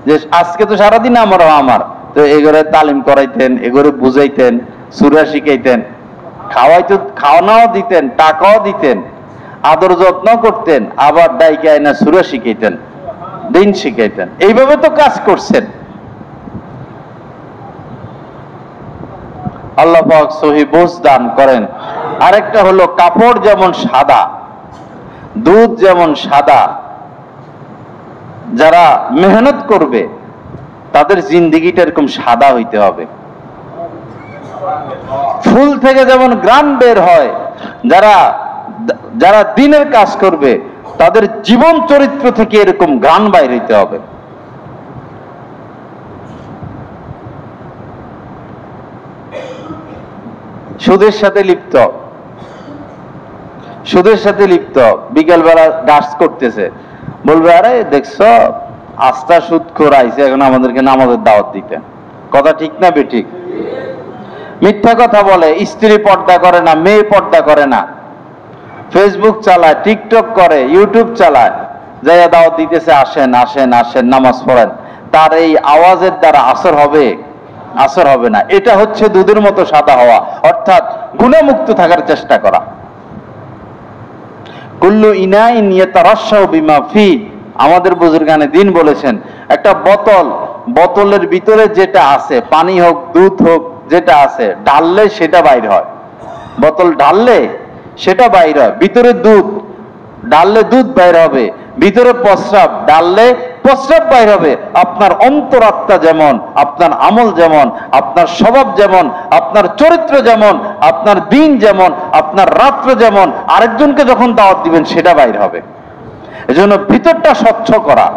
Speaker 2: যে আজকে তো সারাদিন আমার তো এগুলো তালিম করাইতেন, এগুলো বুঝাইতেন, সূরা শিখাইতেন, খাওয়ানাও দিতেন, টাকাও দিতেন, আদর যত্ন করতেন, আবার ডাইকে আইনা সূরা শিখাইতেন, দিন শিখাইতেন। এইভাবে তো কাজ করছেন। আল্লাহ পাক সহি বুঝ দান করেন। আরেকটা হলো, কাপড় যেমন সাদা, দুধ যেমন সাদা, যারা মেহনত করবে তাদের জিন্দেগিটা এরকম সাদা হইতে হবে। ফুল থেকে যেমন ঘ্রাণ বের হয়, যারা দিনের কাজ করবে তাদের জীবন চরিত্র থেকে এরকম ঘ্রাণ বাইর হইতে হবে। সুদের সাথে লিপ্ত, বিকেলবেলা গাছ করতেছে, বলবে আরে দেখছো আস্থা সুদখোর আইছে, এখন আমাদেরকে নামাজের দাওয়াত দিতে। কথা ঠিক না বেঠিক? মিথ্যা কথা বলে, স্ত্রী পর্দা করে না, মেয়ে পর্দা করে না, ফেসবুক চালায়, টিকটক করে, ইউটিউব চালায়, যাইয়া দাওয়াত দিতেছে, আসেন আসেন আসেন নামাজ পড়েন। তার এই আওয়াজের দ্বারা আসর হবে না। এটা হচ্ছে দুধের মতো সাদা হওয়া, অর্থাৎ গুণামুক্ত থাকার চেষ্টা করা। কুল্লু ইনাইন ইয়াতারাশাউ বিমা ফি, আমাদের বুজুর্গানে দিন বলেছেন, একটা বোতলের ভিতরে যেটা আছে, পানি হোক দুধ হোক, যেটা আছে ঢাললে সেটা বাইর হয়। বোতল ঢাললে সেটা বাইর হয়। ভিতরে দুধ ঢাললে দুধ বাইর হবে, ভিতরে প্রস্রাব ঢাললে প্রস্রাব বাইর হবে, আপনার অন্তরাত্মা যেমন, আপনার আমল যেমন, আপনার স্বভাব যেমন, আপনার চরিত্র যেমন, আপনার দিন যেমন, আপনার রাত্র যেমন, আরেকজনকে যখন দাওয়াত দিবেন সেটা বাইর হবে। এজন্য ভিতরটা স্বচ্ছ করা,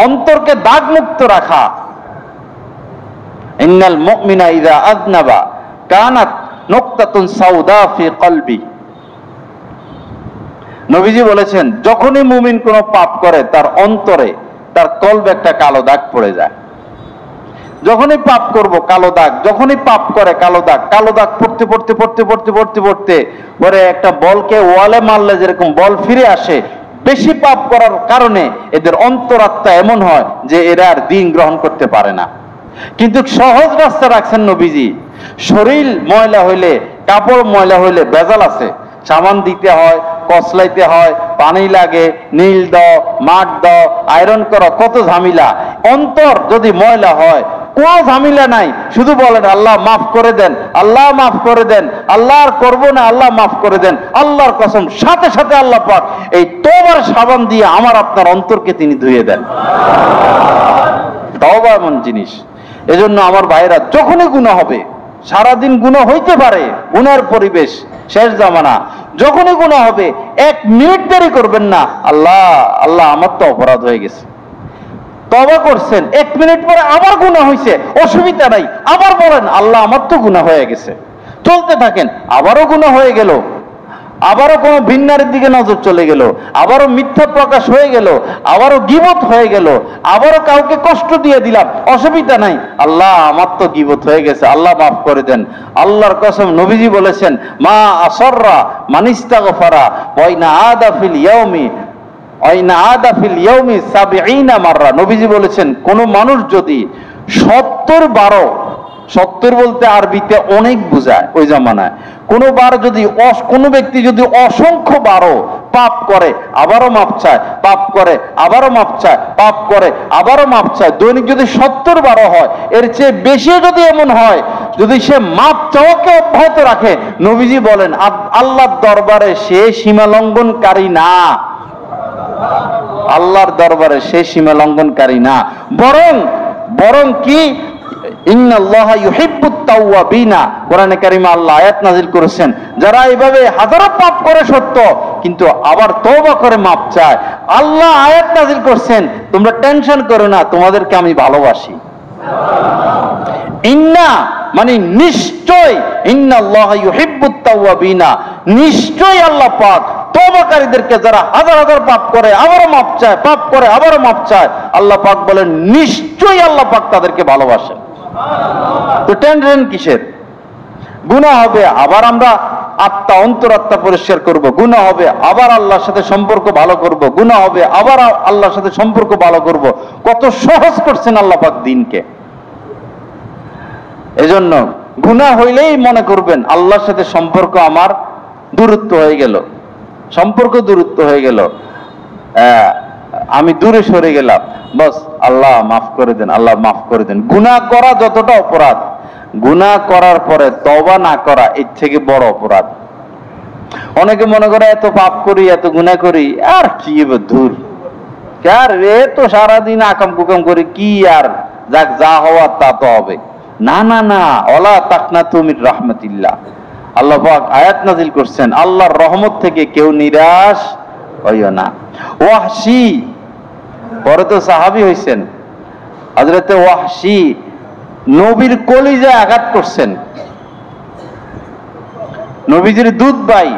Speaker 2: অন্তরকে দাগমুক্ত রাখা। ইন্নাল মুমিনা ইযা আযনাবা কানাত নুকতাতুন সাউদা ফি কলবি। নবীজি বলেছেন, যখনই মুমিন কোনো পাপ করে তার অন্তরে, তার কলবে একটা কালো দাগ পড়ে যায়। যখনই পাপ করব কালো দাগ, যখনই পাপ করে কালো দাগ, কালো দাগ পড়তে পড়তে পড়তে পড়তে পড়তে পড়তে পরে একটা বলকে ওয়ালে মারলে যেরকম বল ফিরে আসে, বেশি পাপ করার কারণে এদের অন্তরাত্মা এমন হয় যে এরা আর দ্বীন গ্রহণ করতে পারে না। কিন্তু সহজ রাস্তা রাখছেন নবীজি। শরীর ময়লা হইলে, কাপড় ময়লা হইলে ভেজাল আছে, সাবান দিতে হয়, কসলাইতে হয়, পানি লাগে, নীল দাও, মাঠ দাও, আয়রন করো, কত ঝামেলা। অন্তর যদি ময়লা হয় কোনো ঝামেলা নাই, শুধু বলেন আল্লাহ মাফ করে দেন, আল্লাহ মাফ করে দেন, আল্লাহ আর করবো না, আল্লাহ মাফ করে দেন। আল্লাহর কসম, সাথে সাথে আল্লাহ পাক এই তওবার সাবান দিয়ে আমার আপনার অন্তরকে তিনি ধুয়ে দেন। তওবা এমন জিনিস। এজন্য আমার ভাইরা, যখনই গুনাহ হবে, সারাদিন গুনাহ হইতে পারে, গুনার পরিবেশ, শেষ জামানা, যখনই গুনাহ হবে 1 মিনিট দেরি করবেন না, আল্লাহ আল্লাহ আমার তো অপরাধ হয়ে গেছে। তওবা করছেন, 1 মিনিট পরে আবার গুনাহ হয়েছে, অসুবিধা নাই, আবার বলেন আল্লাহ আমার তো গুনাহ হয়ে গেছে। চলতে থাকেন, আবারও গুনাহ হয়ে গেল, আবারও কোনো ভিন্নারের দিকে নজর চলে গেল, আবারও মিথ্যা প্রকাশ হয়ে গেল, আবারও গীবত হয়ে গেল, আবারও কাউকে কষ্ট দিয়ে দিলাম, অসুবিধা নাই, আল্লাহ আমার তো গীবত হয়ে গেছে, আল্লাহ মাফ করে দেন। আল্লাহর কসম, নবীজি বলেছেন, মা আসররা মানিস্তাগফারা ওয়াইনা আদা ফিল ইয়াউমি ওয়াইনা আদা ফিল ইয়াউমি ৭০ মাররা। নবীজি বলেছেন, কোন মানুষ যদি ৭০ বলতে আরবিতে অনেক বোঝায় ওই জামানায়, কোনো ব্যক্তি যদি অসংখ্য বারো পাপ করে আবারও মাপ চায়, পাপ করে আবারও মাপ চায়, পাপ করে আবারও মাপ চায়, দৈনিক যদি ৭০ হয়, এর চেয়ে বেশি যদি এমন হয়, যদি সে মাপ চাওয়াকে অব্যাহত রাখে, নবীজি বলেন আল্লাহর দরবারে সে সীমা লঙ্ঘনকারী না, আল্লাহর দরবারে সে সীমা লঙ্ঘনকারী না, বরং কি ইন্নাল্লাহা ইউহিব্বুত তাওয়াবিনা। কোরআনে কারিমে আল্লাহ আয়াত নাযিল করেছেন, যারা এইভাবে হাজারো পাপ করে সত্য কিন্তু আবার তওবা করে মাপ চায়, আল্লাহ আয়াত নাযিল করছেন, তোমরা টেনশন করো না, তোমাদেরকে আমি ভালোবাসি। ইন্না মানে নিশ্চয়, ইন্নাল্লাহা ইউহিব্বুত তাওয়াবিনা, নিশ্চয় আল্লাহ পাক তওবাকারীদেরকে, যারা হাজার হাজার পাপ করে আবারও মাপ চায়, পাপ করে আবারও মাপ চায়, আল্লাহ পাক বলেন নিশ্চয়ই আল্লাহ পাক তাদেরকে ভালোবাসেন। তো টেনশন কিসের? গুনাহ হবে আবার আমরা অন্তরাত্মা পরিষ্কার করব, গুনাহ হবে আবার আল্লাহর সাথে সম্পর্ক ভালো করব, গুনাহ হবে আবার আল্লাহর সাথে সম্পর্ক ভালো করব। কত সহজ করছেন আল্লাহ পাক দিনকে। এজন্য গুনাহ হইলেই মনে করবেন আল্লাহর সাথে সম্পর্ক আমার দূরত্ব হয়ে গেল, সম্পর্ক দূরত্ব হয়ে গেল, আমি দূরে সরে গেলাম, বস আল্লাহ মাফ করে দেন, আল্লাহ মাফ করে দেন। গুনাহ করা যতটা অপরাধ, গুনাহ করার পরে তওবা না করা এর থেকে বড় অপরাধ। অনেকে মনে করে এত পাপ করি, এত গুনাহ করি, আর কি দূর, আর এ তো সারাদিন আকাম কুকাম করি, কি আর যাক, যা হওয়ার তা তো হবে। না না না, ওয়ালা তাকনাতু মির রাহমাতিল্লাহ। আল্লাহ পাক আয়াত নাযিল করছেন, আল্লাহর রহমত থেকে কেউ নিরাশ হইও না। ওয়াহশী, পরে তো সাহাবী হইছেন, হযরত ওয়াহশী নবীর কলিজায় আঘাত করছেন। নবীজির দুধ ভাই,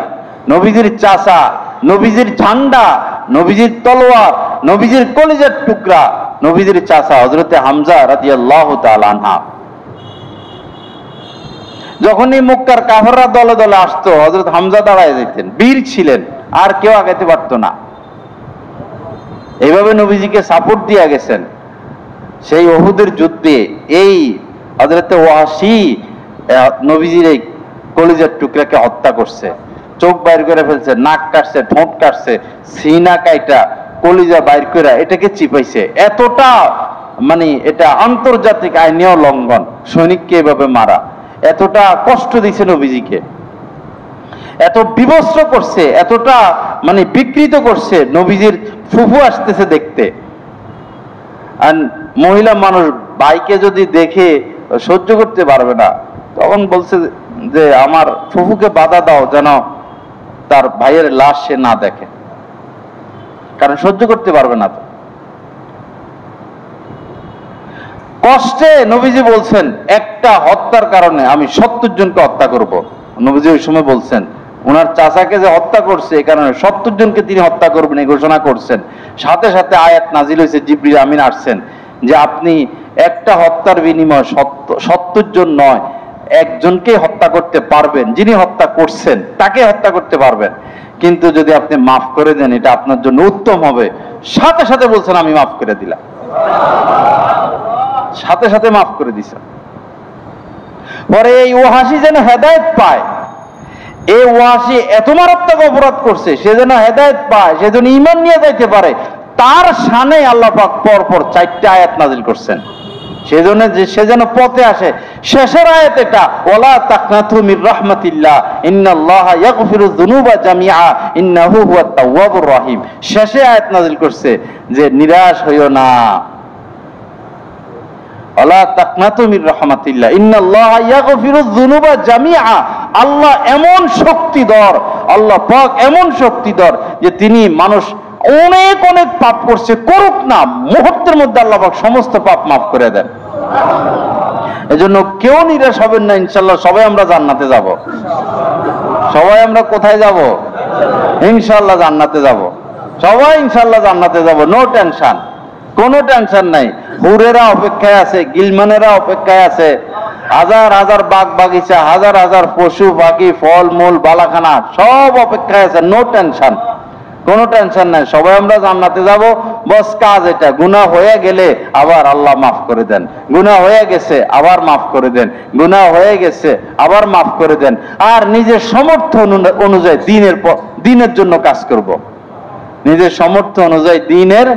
Speaker 2: নবীজির চাচা, নবীজির ঝান্ডা, নবীজির তলোয়ার, নবীজির কলিজার টুকরা, নবীজির চাচা হযরত হামজা রাদিয়াল্লাহু তাআলা আনহু। যখনই মক্কার কাফেররা দলে দলে আসতো, হযরত হামজা দাঁড়ায় যেতেন, বীর ছিলেন, আর কেউ আগাইতে পারতো না। এইভাবে নবীজিকে সাপোর্ট দিয়ে গেছেন। সেই উহুদের যুদ্ধে এই হযরত ওয়াহশী নবীজির এই কলিজার টুকরাকে হত্যা করছে, চোখ বাইর করে ফেলছে, নাক কাটছে, ঠোঁট কাটছে, সিনা কাইটা কলিজা বাইর করে এটাকে চিপাইছে। এতটা মানে এটা আন্তর্জাতিক আইনেও লঙ্ঘন, সৈনিককে এভাবে মারা, এতটা কষ্ট দিছে নবীজিকে, এত বিবস্ত্র করছে, এতটা মানে বিকৃত করছে। নবীজির ফুফু আসতেছে দেখতে, আর মহিলা মানুষ ভাইকে যদি দেখে সহ্য করতে পারবে না, তখন বলছে যে আমার ফুফুকে বাধা দাও যেন তার ভাইয়ের লাশ সে না দেখে, কারণ সহ্য করতে পারবে না। তো কষ্টে নবীজি বলছেন একটা হত্যার কারণে আমি 70 জনকে হত্যা করব। নবীজি ওই সময় বলছেন ওনার চাচাকে যে হত্যা করছে এই কারণে 70 জনকে তিনি হত্যা করবেন এই ঘোষণা করছেন। সাথে সাথে আয়াত নাজিল হয়েছে, জিবরিল আমিন আসছেন যে আপনি একটা হত্যার বিনিময়ে 70 জন নয়, একজনকে হত্যা করতে পারবেন, যিনি হত্যা করছেন তাকে হত্যা করতে পারবেন, কিন্তু যদি আপনি মাফ করে দেন এটা আপনার জন্য উত্তম হবে। সাথে সাথে বলছেন আমি মাফ করে দিলাম, সাথে সাথে মাফ করে দিছেন। পরে এই ওয়াহাশী যেন হেদায়েত পায়, এই ওয়াহাশী এত মারাত্মক অপরাধ করছে, সে যেন হেদায়েত পায়, সে যেন ঈমান নিয়ে যাইতে পারে, তার শানে আল্লাহ পাক পর পর 4টা আয়াত নাজিল করছেন, সেজন্য যে সে যেন পথে আসে। শেষের আয়াত এটা, ওয়ালা তাকনাতু মির রাহমাতিল্লাহ ইন্নাল্লাহা ইয়াগফিরুয যুনুবা জামিআ ইন্নাহু হুয়াত তাওয়াবুর রহিম। শেষে আয়াত নাজিল করছে যে নিরাশ হইও না, ওয়ালা তাকনাতু মির রাহমাতিল্লাহ ইন্নাল্লাহা ইয়াগফিরুয যুনুবা জামিআ। আল্লাহ এমন শক্তিধর, আল্লাহ পাক এমন শক্তিধর যে তিনি মানুষ অনেক অনেক পাপ করছে, করুক না, মুহূর্তের মধ্যে আল্লাহ পাক সমস্ত পাপ মাফ করে দেন। এজন্য কেউ নিরাশ হবেন না, ইনশাআল্লাহ সবাই আমরা জান্নাতে যাব। সবাই আমরা কোথায় যাব? ইনশাআল্লাহ জান্নাতে যাব, সবাই ইনশাআল্লাহ জান্নাতে যাব, নো টেনশন, কোনো টেনশন নাই। হুরেরা অপেক্ষায় আছে, গিলমানেরা অপেক্ষায় আছে, হাজার হাজার বাগ বাগিচা, হাজার হাজার পশু পাখি, ফল মূল বালাখানা সব অপেক্ষায় আছে, নো টেনশন, কোনো টেনশন নাই। সবাই আমরা জান্নাতে যাব। বস কাজ এটা, গুনাহ হয়ে গেলে আবার আল্লাহ মাফ করে দেন, গুনাহ হয়ে গেছে আবার মাফ করে দেন, গুনাহ হয়ে গেছে আবার মাফ করে দেন। আর নিজের সামর্থ্য অনুযায়ী দিনের জন্য কাজ করব, নিজের সামর্থ্য অনুযায়ী দিনের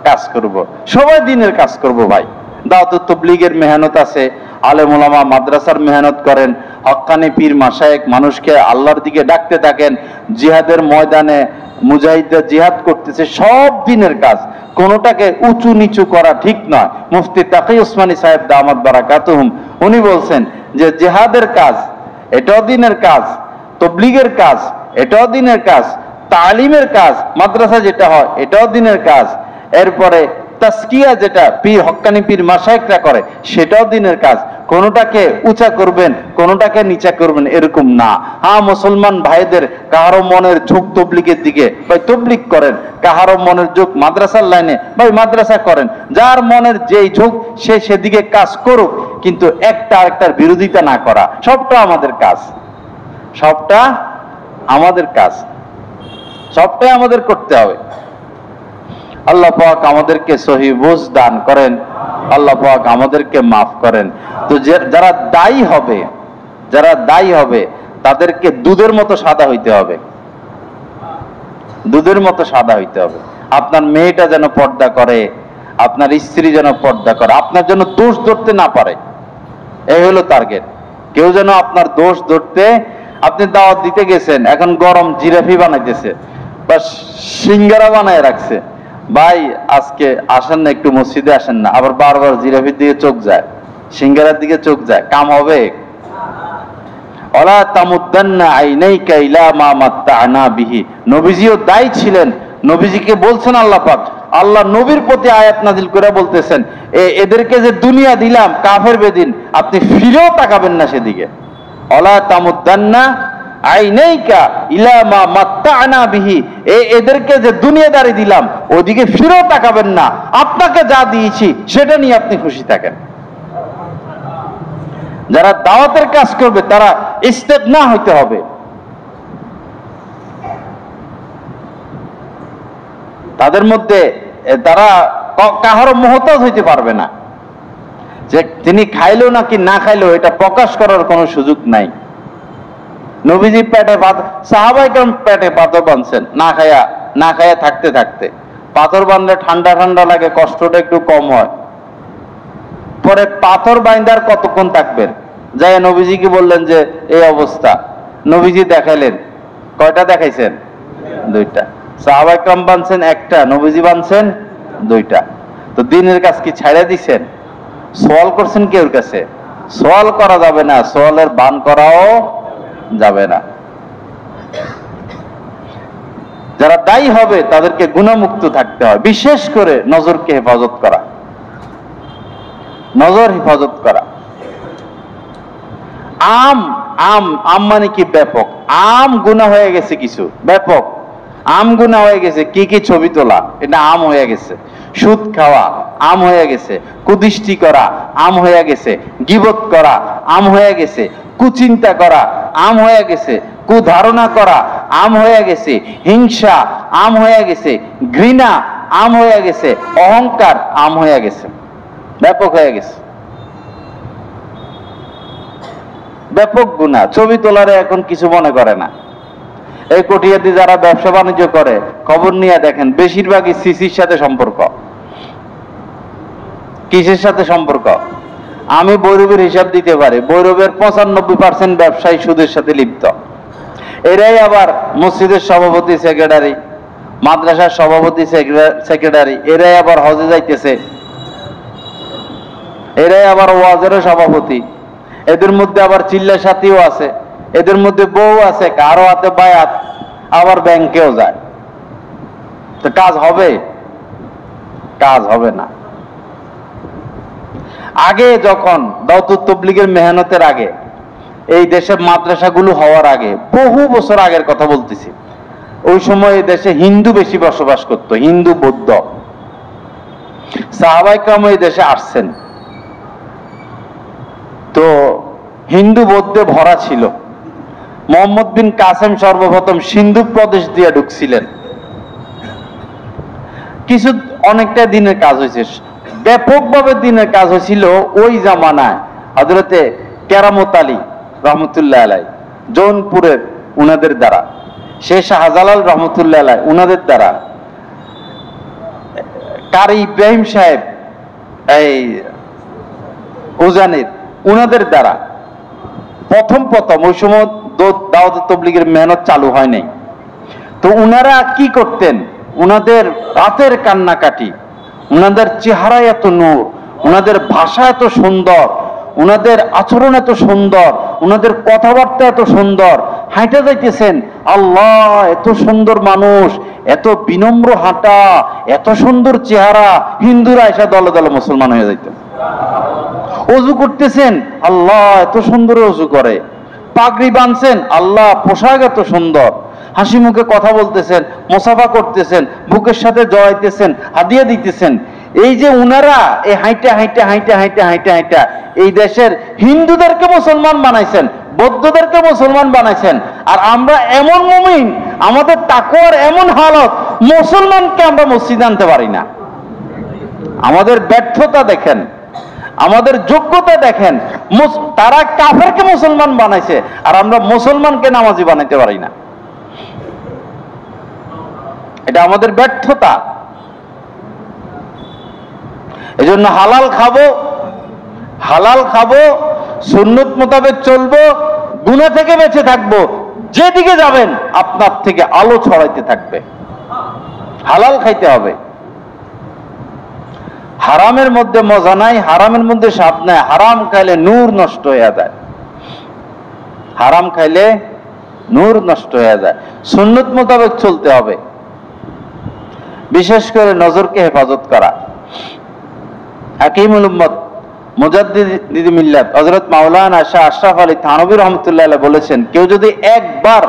Speaker 2: কাজ করব, সবাই দিনের কাজ করব ভাই। দাওয়াত তাবলীগের মেহনত আছে, আলেম ওলামা মাদ্রাসার মেহনত করেন, হক্কানি পীর মাশায়েখ মানুষকে আল্লাহর দিকে ডাকতে থাকেন, জিহাদের ময়দানে মুজাহিদরা জিহাদ করতেছে, সব দিনের কাজ, কোনোটাকে উঁচু নিচু করা ঠিক নয়। মুফতি তাকি উসমানী সাহেব দামাত বারাকাতুহুম উনি বলছেন যে জিহাদের কাজ এটাও দিনের কাজ, তাবলীগের কাজ এটাও দিনের কাজ, তালিমের কাজ মাদ্রাসা যেটা হয় এটাও দিনের কাজ, এরপরে তাসকিয়া যেটা পীর হক্কানি পীর মাশায়েখরা করে সেটাও দিনের কাজ। কোনোটাকে উঁচা করবেন কোনোটাকে নিচা করবেন এরকম না। হ্যাঁ, মুসলমান ভাইদের কাহারো মনের ঝোঁক তবলিগের দিকে ভাই তবলিগ করেন, কাহারো মনের ঝোঁক মাদ্রাসার লাইনে ভাই মাদ্রাসা করেন, যার মনের যেই ঝোঁক সে সেদিকে কাজ করুক, কিন্তু একটা আরেকটার বিরোধিতা না করা। সবটা আমাদের কাজ, সবটা আমাদের কাজ, সবটাই আমাদের করতে হবে। আল্লাহ পাক আমাদেরকে সহি বুঝ দান করেন, আল্লাহ পাক আমাদেরকে মাফ করেন। তো যারা দায়ী হবে, যারা দায়ী হবে তাদেরকে দুধের মতো সাদা হইতে হবে, দুধের মতো সাদা হইতে হবে। আপনার মেয়েটা যেন পর্দা করে, আপনার স্ত্রী যেন পর্দা করে, আপনার যেন দোষ ধরতে না পারে, এই হলো টার্গেট। কেউ যেন আপনার দোষ ধরতে, আপনি দাওয়াত দিতে গেছেন, এখন গরম জিলাপি বানাইতেছে বা সিঙ্গারা বানায় রাখছে, ভাই আজকে আসেন না, একটু মসজিদে আসেন না, আবার বারবার জিলাপির দিকে চোখ যায়, সিঙ্গারার দিকে চোখ যায়, কাম হবে? ওয়ালা তামুদ্দান্না আইনাইকা ইলা মা মাত্তা'না বিহি। নবীজিও দায়ী ছিলেন, নবীজিকে বলছেন আল্লাহ পাক, আল্লাহ নবীর প্রতি আয়াত নাজিল করে বলতেছেন এদেরকে যে দুনিয়া দিলাম কাফের বেদিন, আপনি ফিরেও তাকাবেন না সেদিকে। ওয়ালা তামুদ্দান্না আইনাইকা ইলা মা মাত্তা'না বিহি, এদেরকে যে দুনিয়াদারি দিলাম ওদিকে ফিরেও তাকাবেন না, আপনাকে যা দিয়েছি সেটা নিয়ে আপনি খুশি থাকেন। যারা দাওয়াতের কাজ করবে তারা ইস্তেগনা হইতে হবে, তাদের মধ্যে তারা কাহারো মুহতাজ হইতে পারবে না, যে তিনি খাইলো নাকি না খাইলো এটা প্রকাশ করার কোনো সুযোগ নাই। নবীজি পেটে সাহাবায়ে কেরাম পেটে পাথর বাঁধছেন না খায়া থাকতে থাকতে, পাথর বাঁধলে ঠান্ডা ঠান্ডা লাগে, কষ্টটা একটু কম হয়, পরে পাথর বাইন্দার কতক্ষণ থাকবেন, যাই নবীজিকে বললেন যে এই অবস্থা, নবীজি দেখাইলেন, কয়টা দেখাইছেন? দুইটা। সাহাবায়ে কেরাম বাঁধছেন একটা, নবীজি বাঁধছেন দুইটা। তো দিনের কাজ কি ছাইড়া দিছেন? সওয়াল করছেন কেউর কাছে? সওয়াল করা যাবে না, সওয়ালের বান করাও যাবে না। যারা দায়ী হবে তাদেরকে গুনাহমুক্ত থাকতে হয়। বিশেষ করে নজরকে হেফাজত করা, নজর হেফাজত করা। আম আম আম মানে কি? ব্যাপক। আম গুনাহ হয়ে গেছে কিছু, ব্যাপক আম গুনাহ হয়ে গেছে। কি কি? ছবি তোলা, এটা আম হয়ে গেছে। সুদ খাওয়া আম হয়ে গেছে। কুদৃষ্টি করা আম হয়ে গেছে। গীবত করা আম হয়ে গেছে। কুচিন্তা করা আম হয়ে গেছে। কুধারণা করা আম হয়ে গেছে। হিংসা আম হয়ে গেছে। ঘৃণা আম হয়ে গেছে। অহংকার আম হয়ে গেছে, ব্যাপক হয়ে গেছে, ব্যাপক গুনাহ। ছবি তোলারে এখন কিছু মনে করে না। এই কটিয়াদি যারা ব্যবসা বাণিজ্য করে, খবর নিয়ে দেখেন বেশিরভাগই সিসির সাথে সম্পর্ক। কিসের সাথে সম্পর্ক? আমি বৈরবের হিসাব দিতে পারি, বৈরবের 95% ব্যবসায়ী সুদের সাথে লিপ্ত। এরাই আবার মসজিদের সভাপতি, সেক্রেটারি, মাদ্রাসার সভাপতি, সেক্রেটারি, এরাই আবার হজে যাইতেছে, এরাই আবার ওয়াজেরও সভাপতি। এদের মধ্যে আবার চিল্লা সাথীও আছে, এদের মধ্যে বউ আছে, কারো হাতে বায়াত, আবার ব্যাংকেও যায়। তো কাজ হবে? কাজ হবে না। আগে যখন দাওয়াতুত তাবলীগের মেহনতের আগে, এই দেশের মাদ্রাসাগুলো হওয়ার আগে, বহু বছর আগের কথা বলতেছি, ওই সময় এই দেশে হিন্দু বেশি বসবাস করত, হিন্দু বৌদ্ধ। সাহাবায়ে কেরাম এই দেশে আসছেন, তো হিন্দু বৌদ্ধে ভরা ছিল। মোহাম্মদ বিন কাসেম সর্বপ্রথম সিন্ধু প্রদেশ দিয়ে ঢুকছিলেন। কিছু অনেকটা দিনের কাজ হয়েছে, ব্যাপকভাবে দিনের কাজ হয়েছিল ওই জামানায় হযরতে কেরামত আলী রহমতুল্লাহ আলাইহি জৌনপুরের, উনাদের দ্বারা, শেখ শাহজালাল রহমতুল্লাহ আলাইহি উনাদের দ্বারা, কারি ইব্রাহিম সাহেব এই উজানির উনাদের দ্বারা প্রথম ওই সময় দাওয়াত তাবলীগের মেহনত চালু হয় নাই। তো উনারা কি করতেন? উনাদের রাতের কান্নাকাটি, উনাদের চেহারা এত নূর, উনাদের ভাষা এত সুন্দর, উনাদের আচরণ এত সুন্দর, উনাদের কথাবার্তা এত সুন্দর। হাঁটা যাইতেছেন, আল্লাহ এত সুন্দর মানুষ, এত বিনম্র হাঁটা, এত সুন্দর চেহারা, হিন্দুরা এসে দলে দলে মুসলমান হয়ে যাইত। অজু করতেছেন, আল্লাহ এত সুন্দর অজু করে। পাগড়ি বাঁধছেন, আল্লাহ পোশাক এত সুন্দর। হাসি মুখে কথা বলতেছেন, মুসাফা করতেছেন, বুকের সাথে জড়াইতেছেন, হাদিয়া দিতেছেন। এই যে উনারা এই হাইটা হাইটা হাইটা হাইটা হাইটা হাইটা এই দেশের হিন্দুদেরকে মুসলমান বানাইছেন, বৌদ্ধদেরকে মুসলমান বানাইছেন। আর আমরা এমন মুমিন, আমাদের তাকওয়ার এমন হালত, মুসলমানকে আমরা মসজিদে আনতে পারি না। আমাদের ব্যর্থতা দেখেন, আমাদের যোগ্যতা দেখেন। তারা কাফেরকে মুসলমান বানাইছে, আর আমরা মুসলমানকে নামাজি বানাইতে পারি না। এটা আমাদের ব্যর্থতা। এজন্য হালাল খাবো, হালাল খাবো, সুন্নত মোতাবেক চলবো, গুনাহ থেকে বেঁচে থাকবো। যেদিকে যাবেন আপনার থেকে আলো ছড়াইতে থাকবে। হালাল খাইতে হবে। হারামের মধ্যে মজা নাই, হারামের মধ্যে স্বাদ নাই। হারাম খাইলে নূর নষ্ট হয়ে যায়, হারাম খাইলে নূর নষ্ট হয়ে যায়। সুন্নত মোতাবেক চলতে হবে, বিশেষ করে নজরকে হেফাজত করা। হাকিমুল উম্মত মুজাদ্দিদ মিল্লাত হযরত মাওলানা শাহ আশরাফ আলী থানভী রহমাতুল্লাহ আলাইহি বলেছেন, কেউ যদি একবার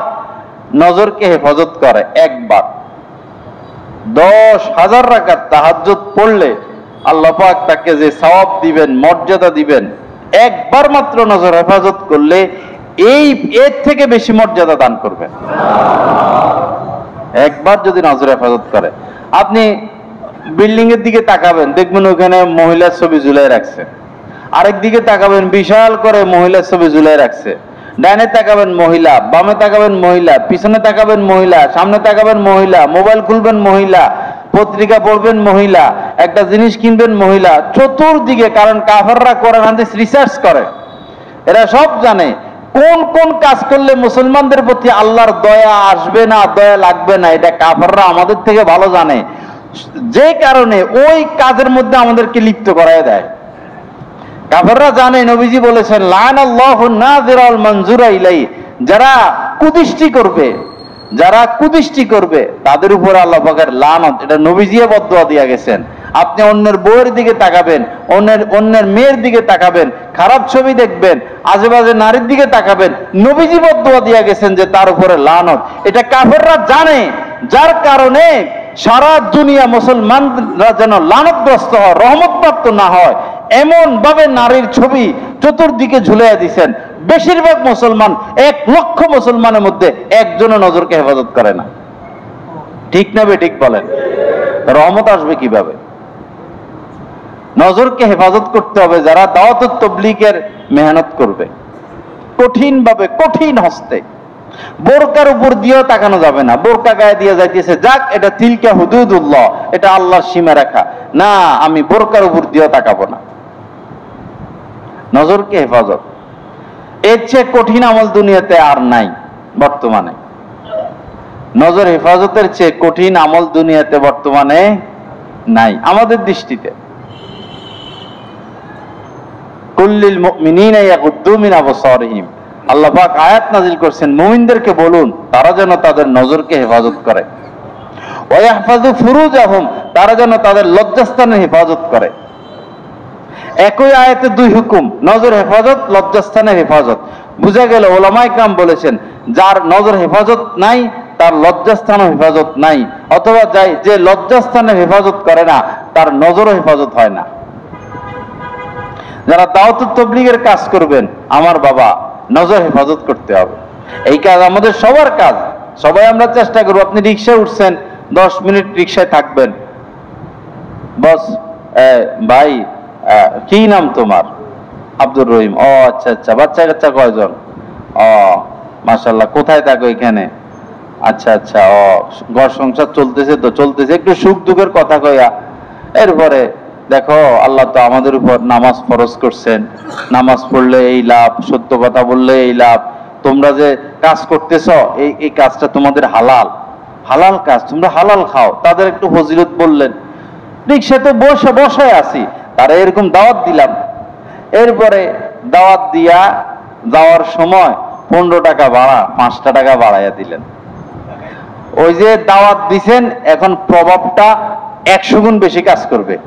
Speaker 2: নজরকে হেফাজত করে, একবার 10,000 রাকাত তাহাজ্জুদ পড়লে আল্লাহ পাক তাকে যে সওয়াব দিবেন, মর্যাদা দিবেন, একবার মাত্র নজর হেফাজত করলে এর থেকে বেশি মর্যাদা দান করবেন। একবার যদি নজর হেফাজত করে, আপনি বিল্ডিং এর দিকে তাকাবেন, দেখবেন ওখানে মহিলার ছবি ঝুলাই রাখছে। আরেক দিকে তাকাবেন, বিশাল করে মহিলার ছবি ঝুলাই রাখছে। ডাইনে তাকাবেন মহিলা, বামে তাকাবেন মহিলা, পিছনে তাকাবেন মহিলা, সামনে তাকাবেন মহিলা, মোবাইল খুলবেন মহিলা, পত্রিকা পড়বেন মহিলা, একটা জিনিস কিনবেন মহিলা, চতুর্দিকে। কারণ কাফেররা কোরআন হাদিস রিসার্চ করে, এরা সব জানে কোন কোন কাজ করলে মুসলমানদের প্রতি আল্লাহর দয়া আসবে না, দয়া লাগবে না। এটা কাফেররা আমাদের থেকে ভালো জানে। যে কারণে ওই কাজের মধ্যে আমাদেরকে লিপ্ত করায় দেয়। কাফেররা জানে, নবীজি বলেছেন লানাল্লাহু নাযিরা ওয়াল মানজুরা ইলাইহি, যারা কুদৃষ্টি করবে, যারা কুদৃষ্টি করবে তাদের উপর আল্লাহ পাকের লানত, এটা নবীজিয়ে বদদুয়া দিয়ে গেছেন। আপনি অন্যের বউয়ের দিকে তাকাবেন, অন্যের মেয়ের দিকে তাকাবেন, খারাপ ছবি দেখবেন, আজেবাজে নারীর দিকে তাকাবেন, নবীজি বদদুয়া দিয়ে গেছেন যে তার উপরে লানত। এটা কাফেররা জানে, যার কারণে সারা দুনিয়া মুসলমানরা যেন লানতগ্রস্ত হয়, রহমতপ্রাপ্ত না হয়, এমন ভাবে নারীর ছবি চতুর্দিকে ঝুলিয়ে দিচ্ছেন। বেশিরভাগ মুসলমান, 1 লক্ষ মুসলমানের মধ্যে একজনও নজরকে হেফাজত করে না। ঠিক না বে ঠিক বলেন? রহমত আসবে কিভাবে? নজরকে হেফাজত করতে হবে যারা দাওয়াতুত তাবলীগের মেহনত করবে, কঠিন ভাবে, কঠিন হস্তে। বোরকার উপর দিয়েও তাকানো যাবে না। বোরকা গায়ে দিয়ে যাইতেছে, যাক এটা তিলকা হুদুদুল্লাহ, এটা আল্লাহর সীমা রেখা, না আমি বোরকার উপর দিয়েও তাকাবো না। নজরকে হেফাজত, এর চেয়ে কঠিন আমল দুনিয়াতে আর নাই বর্তমানে। নজর হেফাজতের চেয়ে কঠিন আমল দুনিয়াতে বর্তমানে নাই আমাদের দৃষ্টিতে। কুল্লিল মুমিনিনা ইয়াগুদ্দু মিন আবসারিহিম, আল্লাহ পাক আয়াত নাযিল করেছেন, মুমিনদেরকে বলুন তারা যেন তাদের নজরকে হেফাজত করে। ওয়া ইয়াহফাযু ফুরুজাহুম, তারা যেন তাদের লজ্জাস্থানের হেফাজত করে। একই আয়াতে 2 হুকুম, নজর হেফাজত, লজ্জাস্থানের হেফাজত। বুঝা গেল ওলামায়ে কেরাম বলেছেন যার নজর হেফাজত নাই তার লজ্জাস্থানের হেফাজত নাই, অথবা যে লজ্জাস্থানের হেফাজত করে না তার নজরও হেফাজত হয় না। যারা দাওয়াতুত তাবলীগের কাজ করবেন, আমার বাবা নজর হেফাজত করতে হবে। এই কাজ আমাদের সবার কাজ, সবাই আমরা চেষ্টা করব। আপনি রিকশায় উঠছেন, 10 মিনিট রিকশায় থাকবেন, বস ভাই কি নাম তোমার? আব্দুর রহিম। ও আচ্ছা আচ্ছা, বাচ্চা কাচ্চা কয়জন? ও মাশাআল্লাহ, কোথায় থাকো? এখানে। আচ্ছা আচ্ছা, ও ঘর সংসার চলতেছে? তো চলতেছে, একটু সুখ দুঃখের কথা কইয়া। এরপরে দেখো আল্লাহ তো আমাদের উপর নামাজ ফরজ করছেন, নামাজ পড়লে এই লাভ, সত্য কথা বললে এই লাভ, তোমরা যে কাজ করতেছ এই কাজটা তোমাদের হালাল, হালাল কাজ, তোমরা হালাল খাও। তাদের একটু ফজিলত বললেন, রিকশাতে বসে আছি, তারা এরকম দাওয়াত দিলাম। এরপরে দাওয়াত দিয়া যাওয়ার সময় 15 টাকা ভাড়া, 5টা টাকা বাড়াইয়া দিলেন। ওই যে দাওয়াত দিছেন, এখন প্রভাবটা 100 গুণ বেশি কাজ করবে।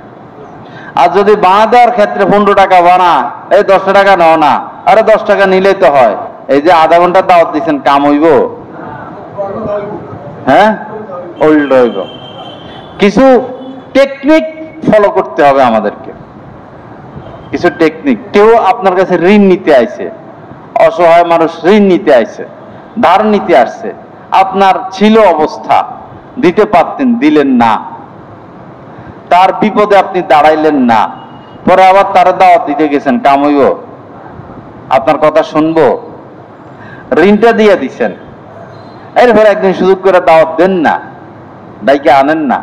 Speaker 2: আর যদি ভাড়া দেওয়ার ক্ষেত্রে 15 টাকা ভাড়া, এই 10 টাকা নাও না, আরে 10 টাকা নিলেই তো হয়। এই যে আধা ঘন্টা দাওয়াত দিচ্ছেন, কাম হইব? হ্যাঁ, উল্টো হইব। কিছু টেকনিক ফলো করতে হবে আমাদেরকে, কিছু টেকনিক। কেউ আপনার কাছে ঋণ নিতে আইছে, অসহায় মানুষ ঋণ নিতে আইছে, ধার নিতে আসছে, আপনার ছিল অবস্থা, দিতে পারতেন, দিলেন না, তার বিপদে আপনি দাঁড়াইলেন না, পরে আবার তারা দাওয়াত দিতে গেছেন, কাম হইব? আপনার কথা শুনবো? ঋণটা দিয়ে দিছেন, এরপরে একদিন সুযোগ করে দাওয়াত দেন না, ডাইকে আনেন না।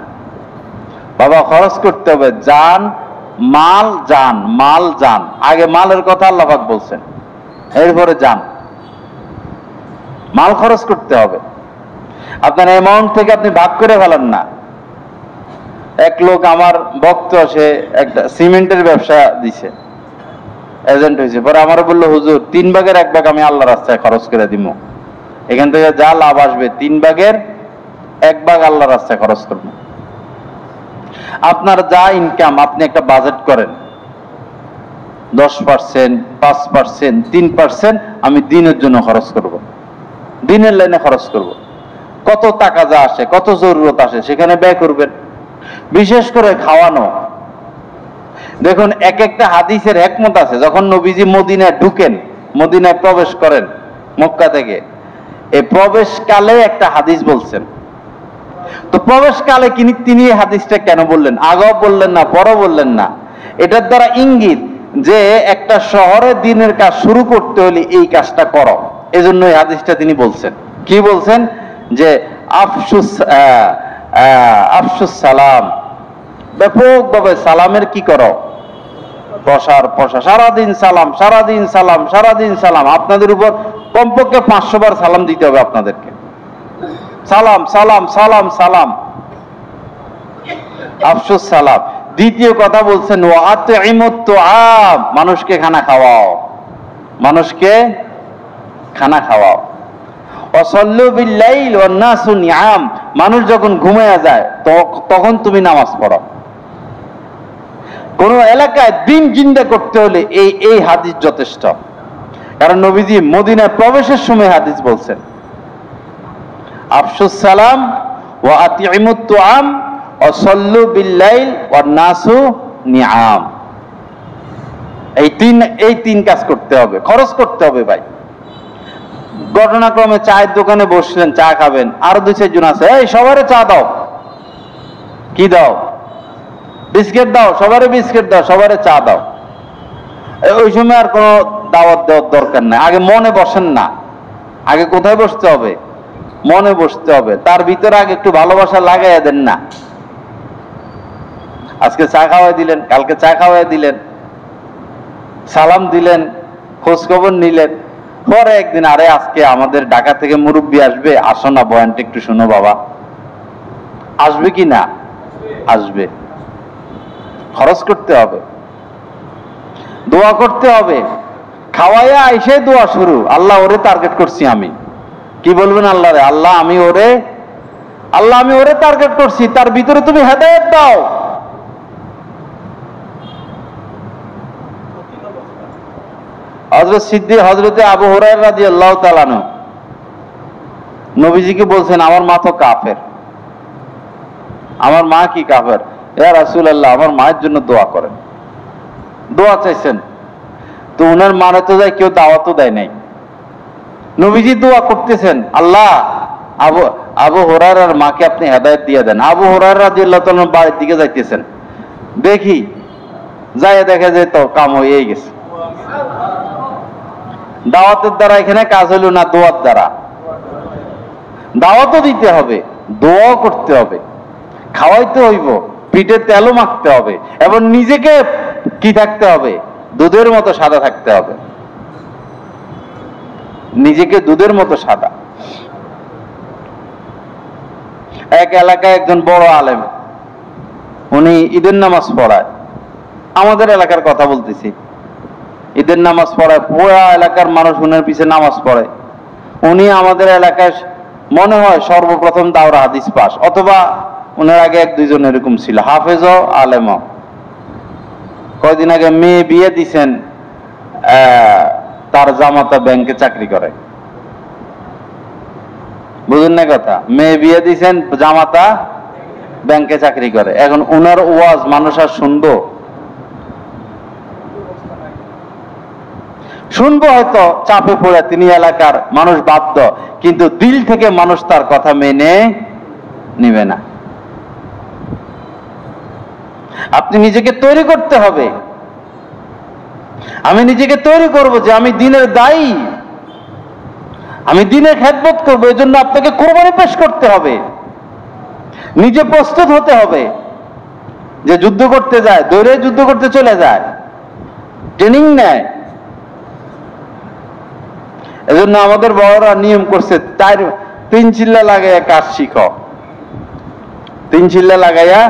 Speaker 2: বাবা খরচ করতে হবে, জান মাল জান, মাল জান, আগে মালের কথা আল্লাহ পাক বলছেন, এরপরে জান, মাল খরচ করতে হবে। আপনার অ্যামাউন্ট থেকে আপনি ভাগ করে ফেলেন না। এক লোক আমার ভক্ত, সে একটা সিমেন্টের ব্যবসা দিছে, এজেন্ট হয়েছে, পরে আমার বললো হুজুর 3 ভাগের 1 ভাগ আমি আল্লাহ রাস্তায় খরচ করে দিব, এখান থেকে যা লাভ আসবে 3 ভাগের 1 ভাগ আল্লাহ রাস্তায় খরচ করবো। আপনার যা ইনকাম আপনি একটা বাজেট করেন, 10%, 5%, 3% আমি দিনের জন্য খরচ করব, দিনের লাইনে খরচ করব। কত টাকা যা আসে, কত জরুরত আসে সেখানে ব্যয় করবেন। বিশেষ করে খাওয়ানো। দেখুন, একটা হাদিসের হিকমত আছে। যখন নবীজি মদিনায় ঢুকেন, মদিনায় প্রবেশ করেন মক্কা থেকে, এই প্রবেশকালে একটা হাদিস বলছেন। তো প্রবেশকালে তিনি এই হাদিসটা কেন বললেন? আগেও বললেন না, পরও বললেন না। এটার দ্বারা ইঙ্গিত যে একটা শহরে দিনের কাজ শুরু করতে হলে এই কাজটা করো, এজন্য এই হাদিসটা তিনি বলছেন। কি বলছেন? যে আফসুস সালাম, ব্যাপকভাবে সালামের কি করো? প্রসার। সারাদিন সালাম, সারাদিন সালাম, সারাদিন সালাম। আপনাদের উপর কমপক্ষে 500 বার সালাম দিতে হবে আপনাদেরকে। সালাম সালাম সালাম সালাম। আফসুস সালাম। দ্বিতীয় কথা বলছেন ওয়া আতইমুত তুআম, মানুষকে খানা খাওয়াও, মানুষকে খানা খাওয়াও। ওয়াসাল্লু বিল-লাইল ওয়ান-নাসু নিআম, মানুষ যখন ঘুমায়া যায় তখন তুমি নামাজ পড়ো। কোন এলাকায় দিন জিন্দা করতে হলে এই হাদিস যথেষ্ট। কারণ নবীজি মদিনায় প্রবেশের সময় হাদিস বলছেন আফসুস সালাম ওয়া আতইমুত তুআম ওয়াসাল্লু বিল-লাইল ওয়ান-নাসু নিআম। এই তিন কাজ করতে হবে, খরচ করতে হবে ভাই। ঘটনাক্রমে চায়ের দোকানে বসলেন, চা খাবেন, আরো 2-4 জন আছে, এই সবারে চা দাও, কি দাও, বিস্কিট দাও, সবারে বিস্কিট দাও, সবারে চা দাও। ওই সময় আর কোনো দাওয়াত দেওয়ার দরকার নাই। আগে মনে বসেন না, আগে কোথায় বসতে হবে, মনে বসতে হবে। তার ভিতরে আগে একটু ভালোবাসা লাগাইয়া দেন না। আজকে চা খাওয়াই দিলেন, কালকে চা খাওয়াই দিলেন, সালাম দিলেন, খোঁজ খবর নিলেন, পরে একদিন আরে আজকে আমাদের ঢাকা থেকে মুরব্বী আসবে, আসো না বয়ানটা একটু শোনো বাবা। আসবে কি না? আসবে। খরচ করতে হবে, দোয়া করতে হবে। খাওয়াইয়া আইসে দোয়া শুরু, আল্লাহ ওরে টার্গেট করছি আমি। কি বলবেন আল্লাহ রে, আল্লাহ আমি ওরে টার্গেট করছি, তার ভিতরে তুমি হেদায়েত দাও। হযরতে আবু হুরায়রা রাদিয়াল্লাহু তাআলা আনহু নবীজিকে বলছেন আমার মা তো কাফের, আমার মা কি কাফের? ইয়া রাসূলুল্লাহ, আমার মায়ের জন্য দোয়া করেন। দোয়া চাইছেন, তো উনার মারে তো যায় কেউ দাওয়াতও দেয় নাই। নবীজি দোয়া করতেছেন, আল্লাহ আবু হুরায়রার মাকে আপনি হেদায়েত দিয়ে দেন। আবু হুরায়রা রাদিয়াল্লাহু তাআলা বাড়ির দিকে যাইতেছেন, দেখি যায় দেখে যে তো কাম হয়েই গেছে। দাওয়াতের দ্বারা এখানে কাজ হলো না, দোয়ার দ্বারা। দাওয়াতও দিতে হবে, দোয়াও করতে হবে, খাওয়াইতে হইব, পিঠে তেলও মাখতে হবে, এবং নিজেকে কি থাকতে হবে, দুধের মতো সাদা থাকতে হবে, নিজেকে দুধের মতো সাদা। এক এলাকায় একজন বড় আলেম, উনি ঈদের নামাজ পড়ায়। আমাদের এলাকার কথা বলতেছি, ঈদের নামাজ পড়ায়, পুরা এলাকার মানুষ উনার পিছে নামাজ পড়ে। উনি আমাদের এলাকায় মনে হয় সর্বপ্রথম দাওরা হাদিস পাস, অথবা উনার আগে 1-2 জন এরকম ছিল, হাফেজ ও আলেম। কয়দিন আগে মেয়ে বিয়ে দিছেন, তার জামাতা ব্যাংকে চাকরি করে। বুঝুন না কথা, মেয়ে বিয়ে দিছেন, জামাতা ব্যাংকে চাকরি করে। এখন উনার ওয়াজ মানুষ আর শুনবো হয়তো চাপে পড়ে, তিনি এলাকার মানুষ বাধ্য, কিন্তু দিল থেকে মানুষ তার কথা মেনে নিবে না। আপনি নিজেকে তৈরি করতে হবে। আমি নিজেকে তৈরি করব যে আমি দ্বীনের দায়ী, আমি দ্বীনের খেদমত করব। এই জন্য আপনাকে কোরবানি পেশ করতে হবে, নিজে প্রস্তুত হতে হবে। যে যুদ্ধ করতে যায়, দৌড়ে যুদ্ধ করতে চলে যায়, ট্রেনিং নেয়। এজন্য আমাদের বড়রা নিয়ম করছে, 3 চিল্লা লাগাইয়া কাজ শিখো। 3 চিল্লা লাগাইয়া,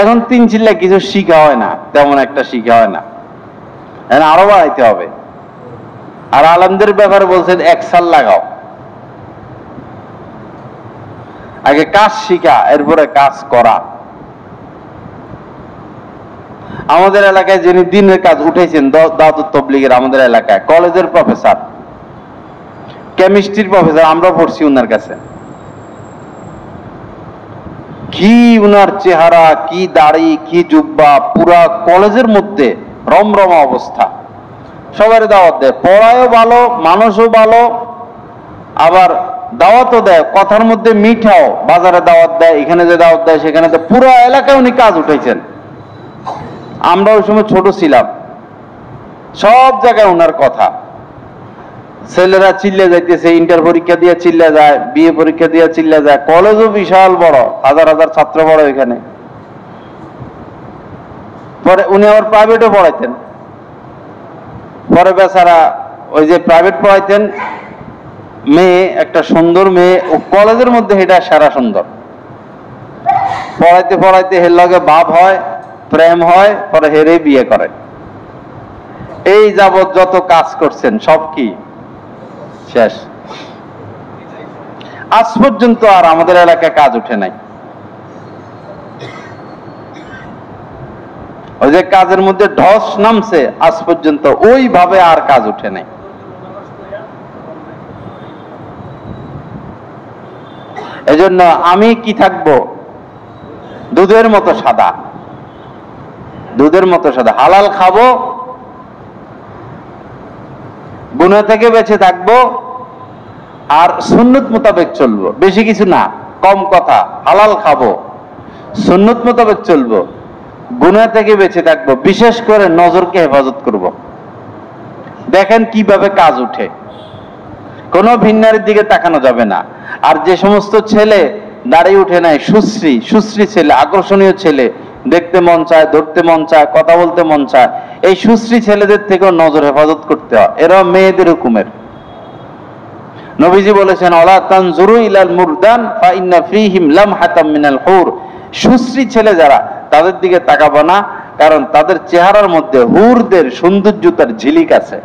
Speaker 2: এখন 3 চিল্লা কিছু শিখা হয় না, তেমন একটা শিখা হয় না, এখন আরো বাড়াইতে হবে। আর আলেমদের ব্যাপারে বলছেন 1 সাল লাগাও, আগে কাজ শিখা, এরপরে কাজ করা। আমাদের এলাকায় যিনি দিনের কাজ উঠেছেন দাওয়াতুত তাবলীগের, আমাদের এলাকায় কলেজের প্রফেসর, কেমিস্ট্রির প্রফেসর, আমরা পড়ছি উনার কাছে। কি উনার চেহারা, কি দাড়ি, কি জুব্বা, পুরা কলেজের মধ্যে রমরমা অবস্থা। সবারই দাওয়াত দেয়, পড়ায়ও ভালো, মানুষও ভালো, আবার দাওয়াতও দেয়, কথার মধ্যে মিঠাও। বাজারে দাওয়াত দেয়, এখানে যে দাওয়াত দেয় সেখানে, পুরো এলাকায় উনি কাজ উঠেছেন। আমরা ওই সময় ছোট ছিলাম, সব জায়গায় উনার কথা। ছেলেরা চিল্লে যাইতেছে, ইন্টার পরীক্ষা দিয়ে চিল্লে যায়, বিএ পরীক্ষা দিয়ে চিল্লে যায়। কলেজও বিশাল বড়, হাজার হাজার ছাত্র পড়ে এখানে। পরে উনি আবার প্রাইভেটও পড়াইতেন। পরে বেচারা ওই যে প্রাইভেট পড়াইতেন, মেয়ে, একটা সুন্দর মেয়ে, ও কলেজের মধ্যে এটা সারা সুন্দর। পড়াইতে পড়াইতে হের লগে ভাব হয়, প্রেম হয়, পরে হেরে বিয়ে করে। এই যাবৎ যত কাজ করছেন সব কি শেষ। আজ পর্যন্ত আর আমাদের এলাকায় কাজ উঠে নাই। ওই যে কাজের মধ্যে ধস নামছে, আজ পর্যন্ত ওইভাবে আর কাজ উঠে নাই। এজন্য আমি কি থাকবো, দুধের মতো সাদা, দুধের মতো সাদা। হালাল খাবো, গুনাহ থেকে বেঁচে থাকবো, আর সুন্নত মোতাবেক চলবো। বেশি কিছু না, কম কথা। হালাল খাবো, সুন্নত মোতাবেক চলবো, গুনাহ থেকে বেঁচে থাকবো, বিশেষ করে নজরকে হেফাজত করব। দেখেন কিভাবে কাজ উঠে, কোনো ভিন্নারের দিকে তাকানো যাবে না। আর যে সমস্ত ছেলে দাঁড়িয়ে উঠে নাই, সুশ্রী সুশ্রী ছেলে, আকর্ষণীয় ছেলে, দেখতে মন চায়, ধরতে মন চায়, কথা বলতে মন চায়, এই সুশ্রী ছেলেদের থেকেও নজর হেফাজত করতে হয়। এরা মেয়েদের হুকুমের। নবীজি বলেছেন, ওয়ালা তানজুরু ইলাল মুরদান ফা ইন্না ফীহিম লামহাতাম মিনাল হুর। সুশ্রী ছেলে যারা, তাদের দিকে তাকাবো না, কারণ তাদের চেহারার মধ্যে হুরদের সৌন্দর্যতার ঝিলিক আছে।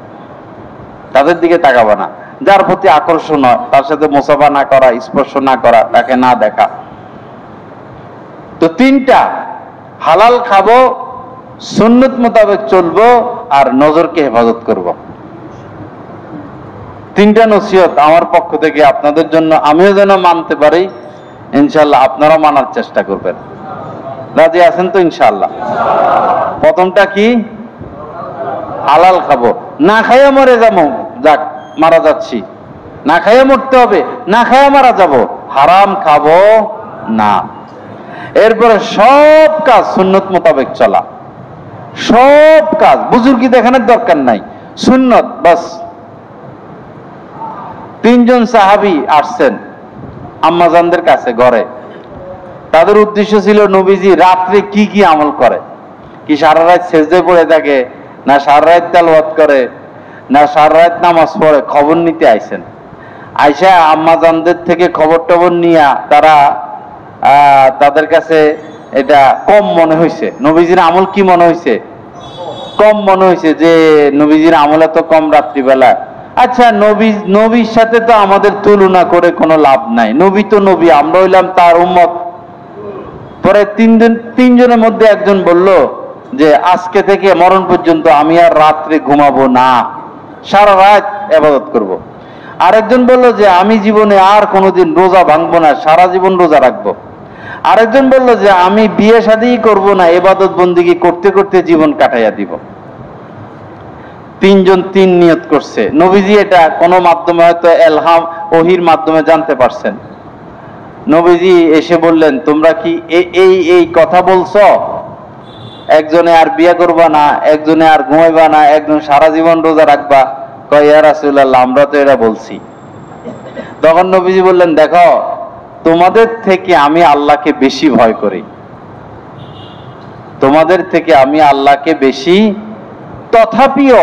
Speaker 2: তাদের দিকে তাকাবো না। যার প্রতি আকর্ষণ হয় তার সাথে মুসাফা না করা, স্পর্শ না করা, তাকে না দেখা। তো তিনটা, হালাল খাবো, সুন্নত মোতাবেক চলবো, আর নজরকে হেফাজত করব। তিনটা নসিহত আমার পক্ষ থেকে আপনাদের জন্য, আমিও যেন মানতে পারি, ইনশাআল্লাহ আপনারাও মানার চেষ্টা করবেন। রাজি আছেন তো ইনশাআল্লাহ? প্রথমটা কি? হালাল খাবো, না খাইয়া মরে যাবো, যাক মারা যাচ্ছি, না খাইয়া মরতে হবে, না খাইয়া মারা যাব, হারাম খাবো না। এরপরে সব কাজ সুন্নত মোতাবেক চলা, সব কাজ, বুজুর্গি দেখানোর দরকার নাই, সুন্নত বাস। তিনজন সাহাবী আসছেন আম্মাজানদের কাছে ঘরে। তাদের উদ্দেশ্য ছিল নবীজি রাত্রে কি কি আমল করে, কি সারা রাত সেজদায় পড়ে থাকে, না সারা রাত তেলাওয়াত করে, না সারা রাত নামাজ পড়ে, খবর নিতে আইছেন। আইসা আম্মাজানদের থেকে খবর টবর নিয়া তারা তাদের কাছে এটা কম মনে হয়েছে। নবীজির আমল কি মনে হয়েছে? কম মনে হয়েছে, যে নবীজির আমল এত কম রাত্রিবেলা। আচ্ছা, নবীর সাথে তো আমাদের তুলনা করে কোনো লাভ নাই, নবী তো নবী, আমরা হইলাম তার উম্মত। পরে তিনজনের মধ্যে একজন বলল যে আজকে থেকে মরণ পর্যন্ত আমি আর রাত্রে ঘুমাবো না, সারা রাত ইবাদত করব। আরেকজন বলল যে আমি জীবনে আর কোনোদিন রোজা ভাঙবো না, সারা জীবন রোজা রাখবো। আরেকজন বলল যে আমি বিয়ে শাদী করব না, ইবাদত বন্দেগী করতে করতে জীবন কাটাইয়া দিব। তিনজন তিন নিয়ত করছে। নবীজি এটা কোনো মাধ্যমে, হয়তো এলহাম ওহির মাধ্যমে জানতে পারছেন। নবীজি এসে বললেন, তোমরা কি এই কথা বলছো? একজনে আর বিয়ে করবা না, একজনে আর ঘুমাইবা না, একজন সারা জীবন রোজা রাখবা। কয়, ইয়া রাসূলুল্লাহ, আমরা তো এটা বলছি। তখন নবীজি বললেন, দেখো, তোমাদের থেকে আমি আল্লাহকে বেশি ভয় করি, তোমাদের থেকে আমি আল্লাহকে বেশি, তথাপিও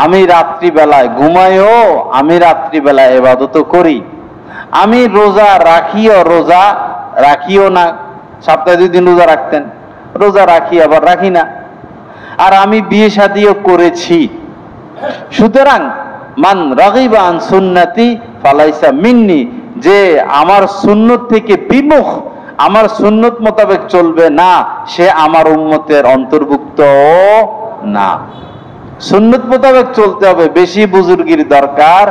Speaker 2: আমি রাত্রিবেলায় ঘুমাইও, আমি রাত্রিবেলায় ইবাদত করি, আমি রোজা রাখিও না। সপ্তাহে 2 দিন রোজা রাখতেন, রোজা রাখি আবার রাখি না। আর আমি বিয়ে শাদীও করেছি। সুতরাং মান রাগিবা আন সুন্নতি ফালাইসা মিন্নি, যে আমার সুন্নত থেকে বিমুখ, আমার সুন্নত মোতাবেক চলবে না, সে আমার উম্মতের অন্তর্ভুক্ত না। সুন্নত মোতাবেক চলতে হবে, বেশি বুজুর্গির দরকার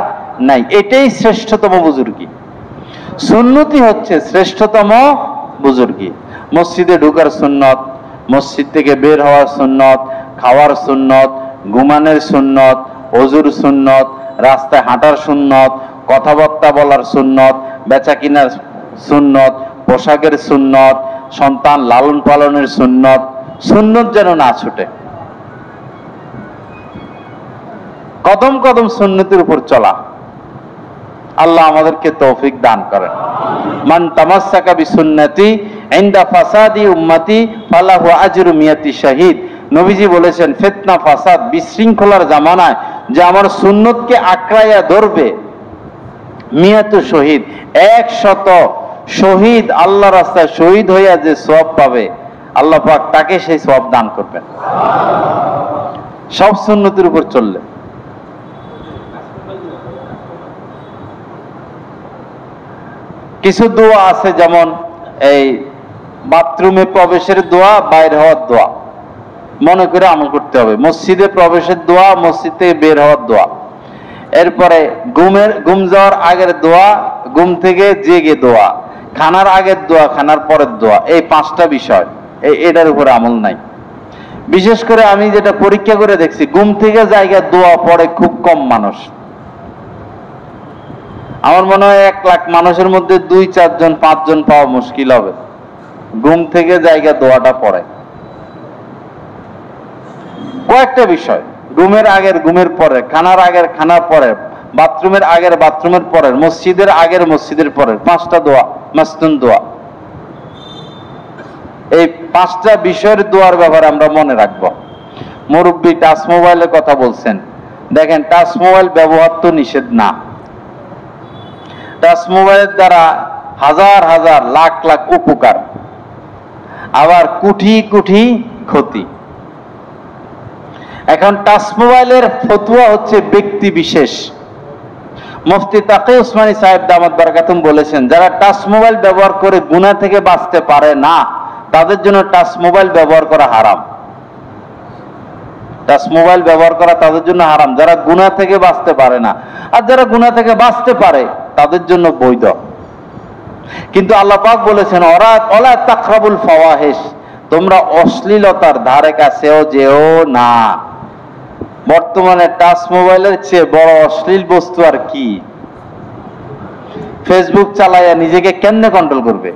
Speaker 2: নাই। এটাই শ্রেষ্ঠতম বুজুর্গি, সুন্নতি হচ্ছে শ্রেষ্ঠতম বুজুর্গি। মসজিদে ঢোকার সুন্নত, মসজিদ থেকে বের হওয়ার সুন্নত, খাওয়ার সুন্নত, ঘুমানোর সুন্নত, ওযুর সুন্নত, রাস্তায় হাঁটার সুন্নত, কথাবার্তা বলার সুন্নত, বেচা কিনার সুন্নত, পোশাকের সুন্নত, সন্তান লালন পালনের সুন্নত। সুন্নত যেন না ছুটে, কদম কদম সুন্নতের উপর চলা। আল্লাহ আমাদেরকে তৌফিক দান করেন। মান তামাসসাকা বিসুন্নতি ইনদা ফাসাদি উম্মতি ফালাহু আজরু মিয়াতি শাহীদ। নবীজি বলেছেন, ফিতনা ফাসাদ বিশৃঙ্খলার জামানায় যে আমার সুন্নতকে আঁকড়াইয়া ধরবে, মিয়াতু শহীদ, 100 শহীদ, আল্লাহ রাস্তায় শহীদ হইয়া যে সওয়াব পাবে, আল্লাহ পাক তাকে সেই সওয়াব দান করবেন, সব সুন্নতের উপর চললে। কিছু দোয়া আছে, যেমন এই বাথরুমে প্রবেশের দোয়া, বাইর হওয়ার দোয়া, মনে করে আমল করতে হবে। মসজিদে প্রবেশের দোয়া, মসজিদ থেকে বের হওয়ার দোয়া, এরপরে ঘুম যাওয়ার আগের দোয়া, ঘুম থেকে জেগে দোয়া, খানার আগের দোয়া, খানার পরের দোয়া, এই 5টা বিষয়, এটার উপরে আমল নাই। বিশেষ করে আমি যেটা পরীক্ষা করে দেখছি, ঘুম থেকে জায়গা দোয়া পড়ে খুব কম মানুষ। আমার মনে হয় 1 লাখ মানুষের মধ্যে 2, 4 জন, 5 জন পাওয়া মুশকিল হবে ঘুম থেকে জায়গা দোয়াটা পড়ে। কয়েকটা বিষয়, ঘুমের আগের, ঘুমের পরে, খানার আগের, খানার পরে, বাথরুমের আগের, বাথরুমের পরে, মসজিদের আগের, মসজিদের পরে, 5টা দোয়া, মাসনুন দোয়া। এই 5টা বিষয়ের দোয়ার ব্যাপারে আমরা মনে রাখবো। মুরব্বী টাচ মোবাইলের কথা বলছেন, দেখেন টাচ মোবাইল ব্যবহার তো নিষেধ না। টাচ মোবাইলের দ্বারা হাজার হাজার, লাখ লাখ উপকার, আবার কোটি কোটি ক্ষতি। এখন টাচ মোবাইলের ফতোয়া হচ্ছে ব্যক্তি বিশেষ। মুফতি তাকি উসমানী সাহেব দামাত বারাকাতুম বলেছেন, যারা টাচ মোবাইল ব্যবহার করে গুনাহ থেকে বাঁচতে পারে না, তাদের জন্য টাচ মোবাইল ব্যবহার করা হারাম। টাচ মোবাইল ব্যবহার করা তাদের জন্য হারাম, যারা গুনাহ থেকে বাঁচতে পারে না। আর যারা গুনাহ থেকে বাঁচতে পারে তাদের জন্য বৈধ। কিন্তু আল্লাহ পাক বলেছেন, ওয়ালা তাকরাবুল ফাওয়াহিশ, তোমরা অশ্লীলতার ধারে কাছেও যেও না। বর্তমানে টাচ মোবাইলের চেয়ে বড় অশ্লীল বস্তু আর কি? ফেসবুক চালাইয়া নিজেকে কেমনে কন্ট্রোল করবে?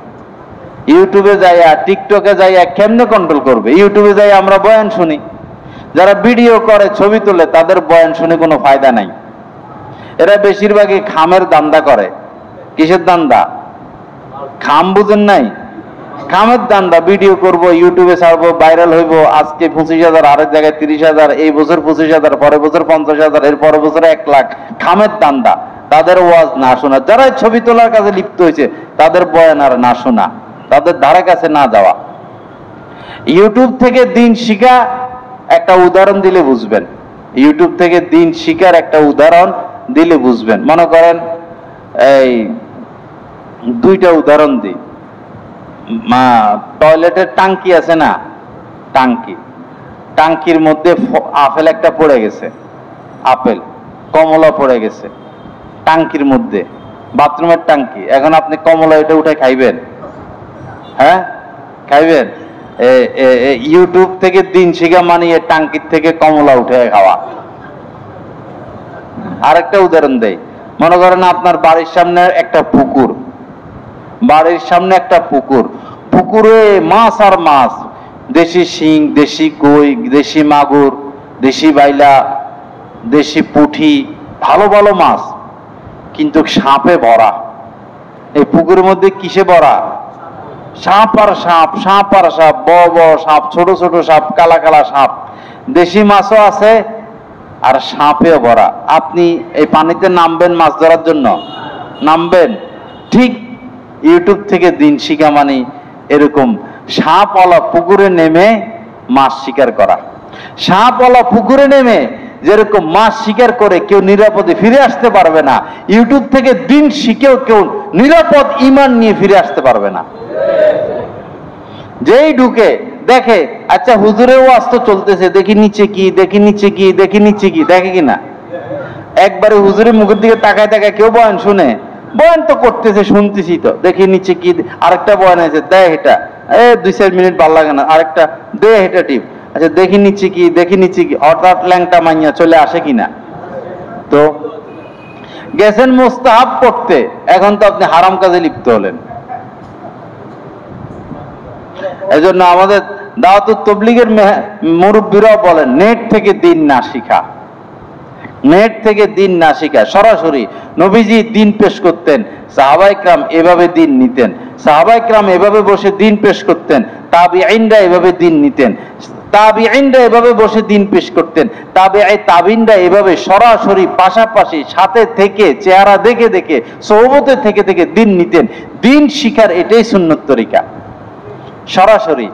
Speaker 2: ইউটিউবে যাইয়া, টিকটকে যাইয়া কেমনে কন্ট্রোল করবে? ইউটিউবে যাইয়া আমরা বয়ান শুনি, যারা ভিডিও করে, ছবি তোলে, তাদের বয়ান শুনে কোনো ফায়দা নাই। এরা বেশিরভাগই খামের দান্দা করে। কিসের দান্দা? খাম বুঝেন নাই? খামের দান্দা। ভিডিও করব, ইউটিউবে ছাড়বো, ভাইরাল হইব, আজকে 25,000, আরেক জায়গায় 30,000, এই বছর 25,000, পরের বছর 50,000, এর পরের বছর 1 লাখ। খামের দান্দা। তাদের ওয়াজ না শোনা, যারা ছবি তোলার কাছে লিপ্ত হয়েছে তাদের বয়ান আর না শোনা, তাদের ধারে কাছে না যাওয়া। ইউটিউব থেকে দিন শিখা একটা উদাহরণ দিলে বুঝবেন। ইউটিউব থেকে দিন শিখার একটা উদাহরণ দিলে বুঝবেন। মনে করেন এই 2টা উদাহরণ দিই। টয়লেটের টাঙ্কি আছে না, টাঙ্কির মধ্যে আপেল একটা পড়ে গেছে, আপেল কমলা পড়ে গেছে টাঙ্কির মধ্যে, বাথরুমের টাঙ্কি। এখন আপনি কমলা এটা উঠে খাইবেন? হ্যাঁ, খাইবেন? ইউটিউব থেকে দিন শিখা মানে টাঙ্কির থেকে কমলা উঠে খাওয়া। আরেকটা উদাহরণ দেই। মনে করেন আপনার বাড়ির সামনে একটা পুকুর, পুকুরে মাছ আর মাছ, দেশি শিং, দেশি কই, দেশি মাগুর, দেশি বাইলা, দেশি পুঁটি, ভালো ভালো মাছ, কিন্তু সাপে ভরা। এই পুকুরের মধ্যে কিসে ভরা? সাপ আর সাপ, সাপ আর সাপ, বড় বড় সাপ, ছোট ছোট সাপ, কালা কালা সাপ, দেশি মাছও আছে আর সাপেও ভরা। আপনি এই পানিতে নামবেন মাছ ধরার জন্য? নামবেন? ঠিক ইউটিউব থেকে দিন শিখা মানে এরকম সাপওয়ালা পুকুরে নেমে মাছ শিকার করা। সাপওয়ালা পুকুরে নেমে যেরকম মাছ শিকার করে কেউ নিরাপদে ফিরে আসতে পারবে না, ইউটিউব থেকে দিন শিখেও কেউ নিরাপদ ঈমান নিয়ে ফিরে আসতে পারবে না। যেই ঢুকে দেখে, আচ্ছা হুজুরের ওয়াজ তো চলতেছে, দেখি নিচে কি, দেখি নিচে কি, দেখি নিচে কি, দেখে কিনা? একবারে হুজুরের মুখের দিকে তাকায় তাকায় কেউ বয়ান শুনে? বয়ান তো করতেছে, শুনতেছি তো, দেখি নিচে কি। আরেকটা বয়ান আছে, দেয় এটা, 2-4 মিনিট ভালো লাগে না, আরেকটা দে এটা টিপ, আচ্ছা দেখি নিচে কি, দেখি নিচে কি। হঠাৎ ল্যাংটা মাইয়া চলে আসে কিনা? তো গেছেন মুস্তাহাব করতে, এখন তো আপনি হারাম কাজে লিপ্ত হলেন। এই জন্য আমাদের দাওয়াতুত তাবলীগের মুরব্বীরাও বলেন, নেট থেকে দিন না শিখা, নেট থেকে দিন না শিখা। সরাসরি নবীজি দিন পেশ করতেন, সাহাবায়ে কেরাম এভাবে দিন নিতেন, সাহাবায়ে কেরাম এভাবে বসে দিন পেশ করতেন, তাবিঈনরা এভাবে দিন নিতেন। তাবিঈনরা এভাবে বসে দিন পেশ করতেন, তাবিঈনরা এভাবে সরাসরি পাশাপাশি সাথে থেকে চেহারা দেখে দেখে সোহবতে থেকে থেকে দিন নিতেন। দিন শিখার এটাই সুন্নত তরিকা, সরাসরি।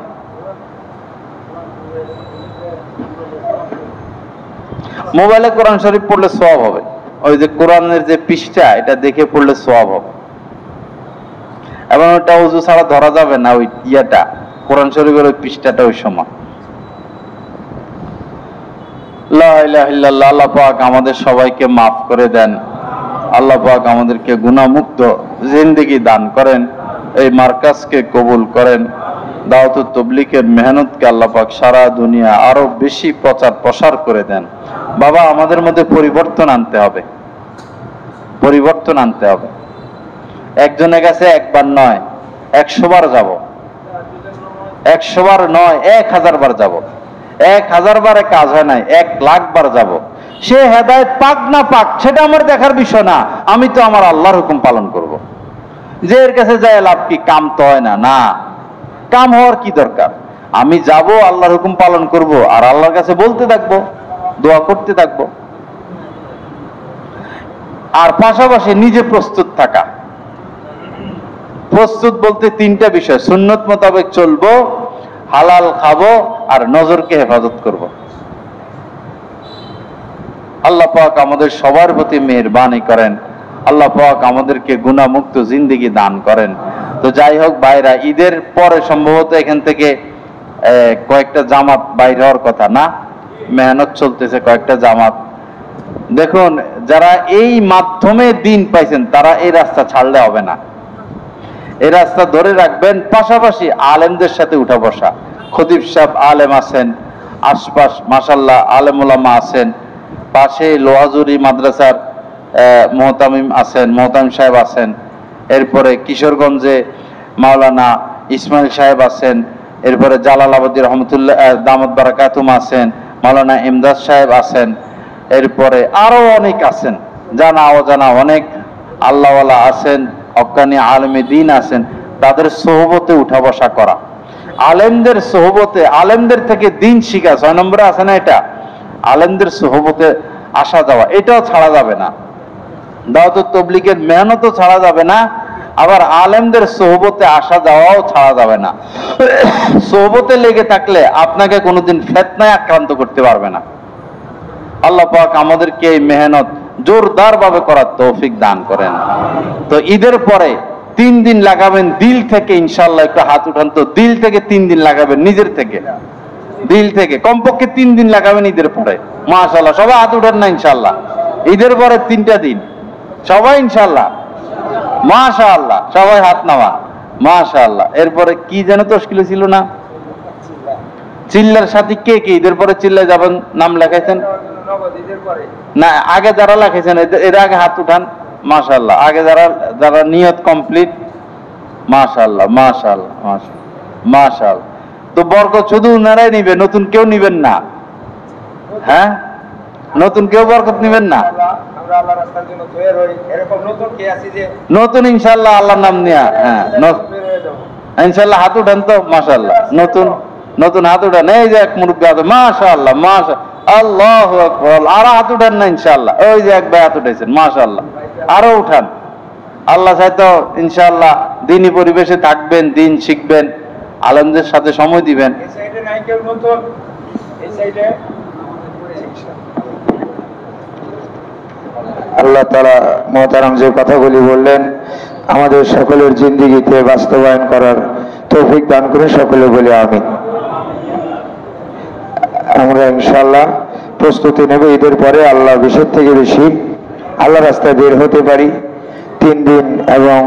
Speaker 2: মোবাইলে কোরআন শরীফ পড়লে সওয়াব হবে, ওই যে কোরআনের যে পৃষ্ঠা এটা দেখে পড়লে সওয়াব হবে, এবং ওটা ওযু ছাড়া ধরা যাবে না, ওই ইয়াটা কোরআন শরীফের ওই পৃষ্ঠাটা ওই সময়। লা ইলাহা ইল্লাল্লাহ। আল্লাহ পাক আমাদের সবাইকে মাফ করে দেন, আল্লাহ পাক আমাদেরকে গুনাহমুক্ত জিন্দেগি দান করেন, এই মার্কাজকে কবুল করেন, দাওয়াতুত তাবলীগের মেহনতকে আল্লাহ পাক সারা দুনিয়া আরো বেশি প্রচার প্রসার করে দেন। বাবা, আমাদের মধ্যে পরিবর্তন আনতে হবে, পরিবর্তন আনতে হবে। একজনের কাছে একবার নয় 100 বার যাব, 100 বার নয় 1000 বার যাব। 1000 বারে কাজ হয় নাই, 1,00,000 বার যাব। সে হেদায়েত পাক না পাক সেটা আমার দেখার বিষয় না, আমি তো আমার আল্লাহর হুকুম পালন করব। যে এর কাছে যায় লাভ কি? কাম তো হয় না, না কাম হওয়ার কি দরকার? আমি যাব, আল্লাহর হুকুম পালন করব, আর আল্লাহর কাছে বলতে থাকবো, দোয়া করতে থাকবো। আর পাশাপাশি নিজে প্রস্তুত থাকা। প্রস্তুত বলতে 3টা বিষয়: সুন্নত মোতাবেক চলবো, হালাল খাবো, আর নজরকে হেফাজত করব। আল্লাহ পাক আমাদের সবার প্রতি মেহেরবানি করেন, আল্লাহ পাক আমাদেরকে গুনাহমুক্ত জিন্দেগি দান করেন। তো যাই হোক ভাইরা, ঈদের পরে সম্ভবত এখান থেকে কয়েকটা জামাত বাইর হওয়ার কথা না, মেহনত চলতেছে কয়েকটা জামাত। দেখুন, যারা এই মাধ্যমে দিন পাইছেন তারা এই রাস্তা ছাড়লে হবে না, এই রাস্তা ধরে রাখবেন। পাশাপাশি আলেমদের সাথে উঠা বসা। খতিব সাহেব আলেম আছেন, আশপাশ মাশাআল্লাহ আলেম ওলামা আছেন, পাশে লোহাজুরি মাদ্রাসার মোহতামিম আছেন, মোহতামিম সাহেব আছেন, এরপরে কিশোরগঞ্জে মাওলানা ইসমাইল সাহেব আছেন, এরপরে জালালাবাদী রহমতুল্লাহ দামত বারাকাতুম আছেন, মাওলানা ইমদাদ সাহেব আছেন, এরপরে আরো অনেক আছেন, জানা অজানা অনেক আল্লাহওয়ালা আছেন, হক্কানি আলেমে দিন আছেন। তাদের সোহবতে উঠা বসা করা, আলেমদের সোহবতে, আলেমদের থেকে দিন শিখা। 6 নম্বরে আছে না এটা, আলেমদের সোহবতে আসা যাওয়া, এটাও ছাড়া যাবে না। দাওয়াতুত তাবলীগের মেহনতও ছাড়া যাবে না, আবার আলেমদের সোহবতে আসা যাওয়াও ছাড়া যাবে না। সোহবতে লেগে থাকলে আপনাকে কোনোদিন ফিতনায় আক্রান্ত করতে পারবে না। আল্লাহ পাক আমাদেরকে এই মেহনত জোরদার ভাবে করার তৌফিক দান করেন। তো ঈদের পরে 3 দিন লাগাবেন দিল থেকে, ইনশাআল্লাহ। একটু হাত উঠান তো, দিল থেকে 3 দিন লাগাবেন, নিজের থেকে, দিল থেকে কমপক্ষে 3 দিন লাগাবেন ঈদের পরে। মাশাআল্লাহ, সবাই হাত উঠান না ইনশাআল্লাহ। ঈদের পরে 3টা দিন সবাই ইনশাআল্লাহ, মাশাআল্লাহ, সবাই হাত নামা, মাশাআল্লাহ। এরপরে কি যেন তশকিল ছিল না, চিল্লার সাথে কে কে ঈদের পরে চিল্লায় যাবেন নাম লেখাইছেন না? আগে যারা লেখাইছেন এর আগে হাত উঠান, মাশাআল্লাহ। আগে যারা নিয়ত কমপ্লিট, মাশাআল্লাহ মাশাআল্লাহ মাশাআল্লাহ। তো বরকত শুধু উনারাই নিবে, নতুন কেউ নিবেন না। হ্যাঁ, নতুন কেউ বরকত নিবেন না। নতুন ইনশাআল্লাহ আল্লাহর নাম নিয়া, হ্যাঁ ইনশাআল্লাহ হাত উঠান তো, মাশাআল্লাহ। নতুন নতুন হাত উঠান, এই যে এক মুরব্বী হাত, মাশাআল্লাহ মাশাআল্লাহ, আল্লাহু আকবার। আর হাত উঠান না ইনশাআল্লাহ, ওই যে এক ভাই হাত উঠাইছেন, মাশাআল্লাহ। আরো উঠান। আল্লাহ চাইতো ইনশাআল্লাহ দিনী পরিবেশে থাকবেন, দিন শিখবেন, আলেমদের সাথে সময় দিবেন।
Speaker 3: আল্লাহ তাআলা মুহতারাম যে কথাগুলি বললেন আমাদের সকলের জিন্দেগিতে বাস্তবায়ন করার তৌফিক দান করে সকলে বলি আমিন। আমরা ইনশাআল্লাহ প্রস্তুতি নেব ঈদের পরে, আল্লাহ বেশির থেকে বেশি আল্লাহ রাস্তায় বের হতে পারি। 3 দিন এবং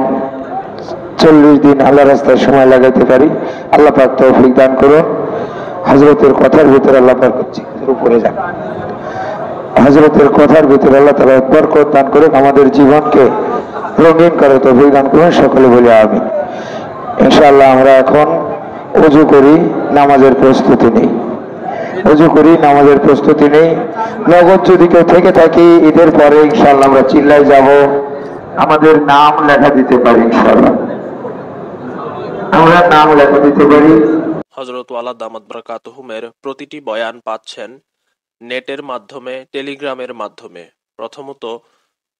Speaker 3: 40 দিন আল্লাহ রাস্তায় সময় লাগাতে পারি। আল্লাহ পাক তৌফিক দান করুন। হযরতের কথার ভিতরে আল্লাহ পাক উপরে যান, হযরতের কথার ভিতরে আল্লাহ তাআলা বরকত দান করে আমাদের জীবনকে রঙিন করে তৌফিক দান করুন, সকলে বলি আমিন। ইনশাআল্লাহ আমরা এখন ওযু করি, নামাজের প্রস্তুতি নেই। ওযু করি, নামাজের প্রস্তুতি নেই। নগদ যদি কেউ থেকে থাকি ঈদের পরে ইনশাআল্লাহ আমরা চিল্লায় যাব, আমাদের নাম লেখা দিতে পারি, ইনশাআল্লাহ আমরা নাম লেখা দিতে পারি।
Speaker 4: হযরত ওয়ালা দামাত বারাকাতুহুমের প্রতিটি বয়ান পাচ্ছেন নেটের মাধ্যমে, টেলিগ্রামের মাধ্যমে। প্রথমত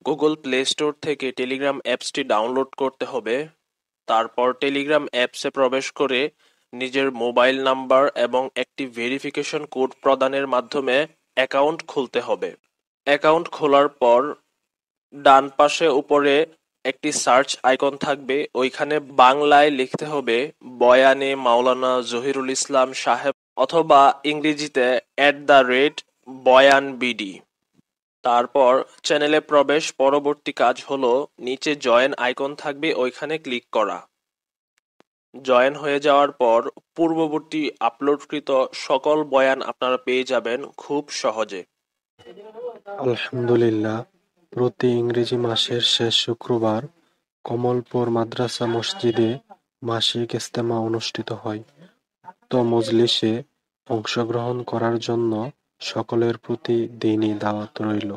Speaker 4: গুগল প্লে স্টোর থেকে টেলিগ্রাম অ্যাপসটি ডাউনলোড করতে হবে। তারপর টেলিগ্রাম অ্যাপসে প্রবেশ করে নিজের মোবাইল নাম্বার এবং একটি ভেরিফিকেশন কোড প্রদানের মাধ্যমে অ্যাকাউন্ট খুলতে হবে। অ্যাকাউন্ট খোলার পর ডান পাশে উপরে একটি সার্চ আইকন থাকবে, ওইখানে বাংলায় লিখতে হবে বয়ানে মাওলানা জহিরুল ইসলাম সাহেব, অথবা ইংরেজিতে @বয়ানবিডি। তারপর চ্যানেলে প্রবেশ। পরবর্তী কাজ হলো নিচে জয়েন আইকন থাকবে, ওইখানে ক্লিক করা। জয়েন হয়ে যাওয়ার পর পূর্ববর্তী আপলোডকৃত সকল বয়ান আপনারা পেয়ে যাবেন খুব সহজে।
Speaker 1: আলহামদুলিল্লাহ, প্রতি ইংরেজি মাসের শেষ শুক্রবার কমলপুর মাদ্রাসা মসজিদে মাসিক ইজতেমা অনুষ্ঠিত হয়। উক্ত মজলিসে অংশগ্রহণ করার জন্য সকলের প্রতি দিনী দাওয়াত রইল।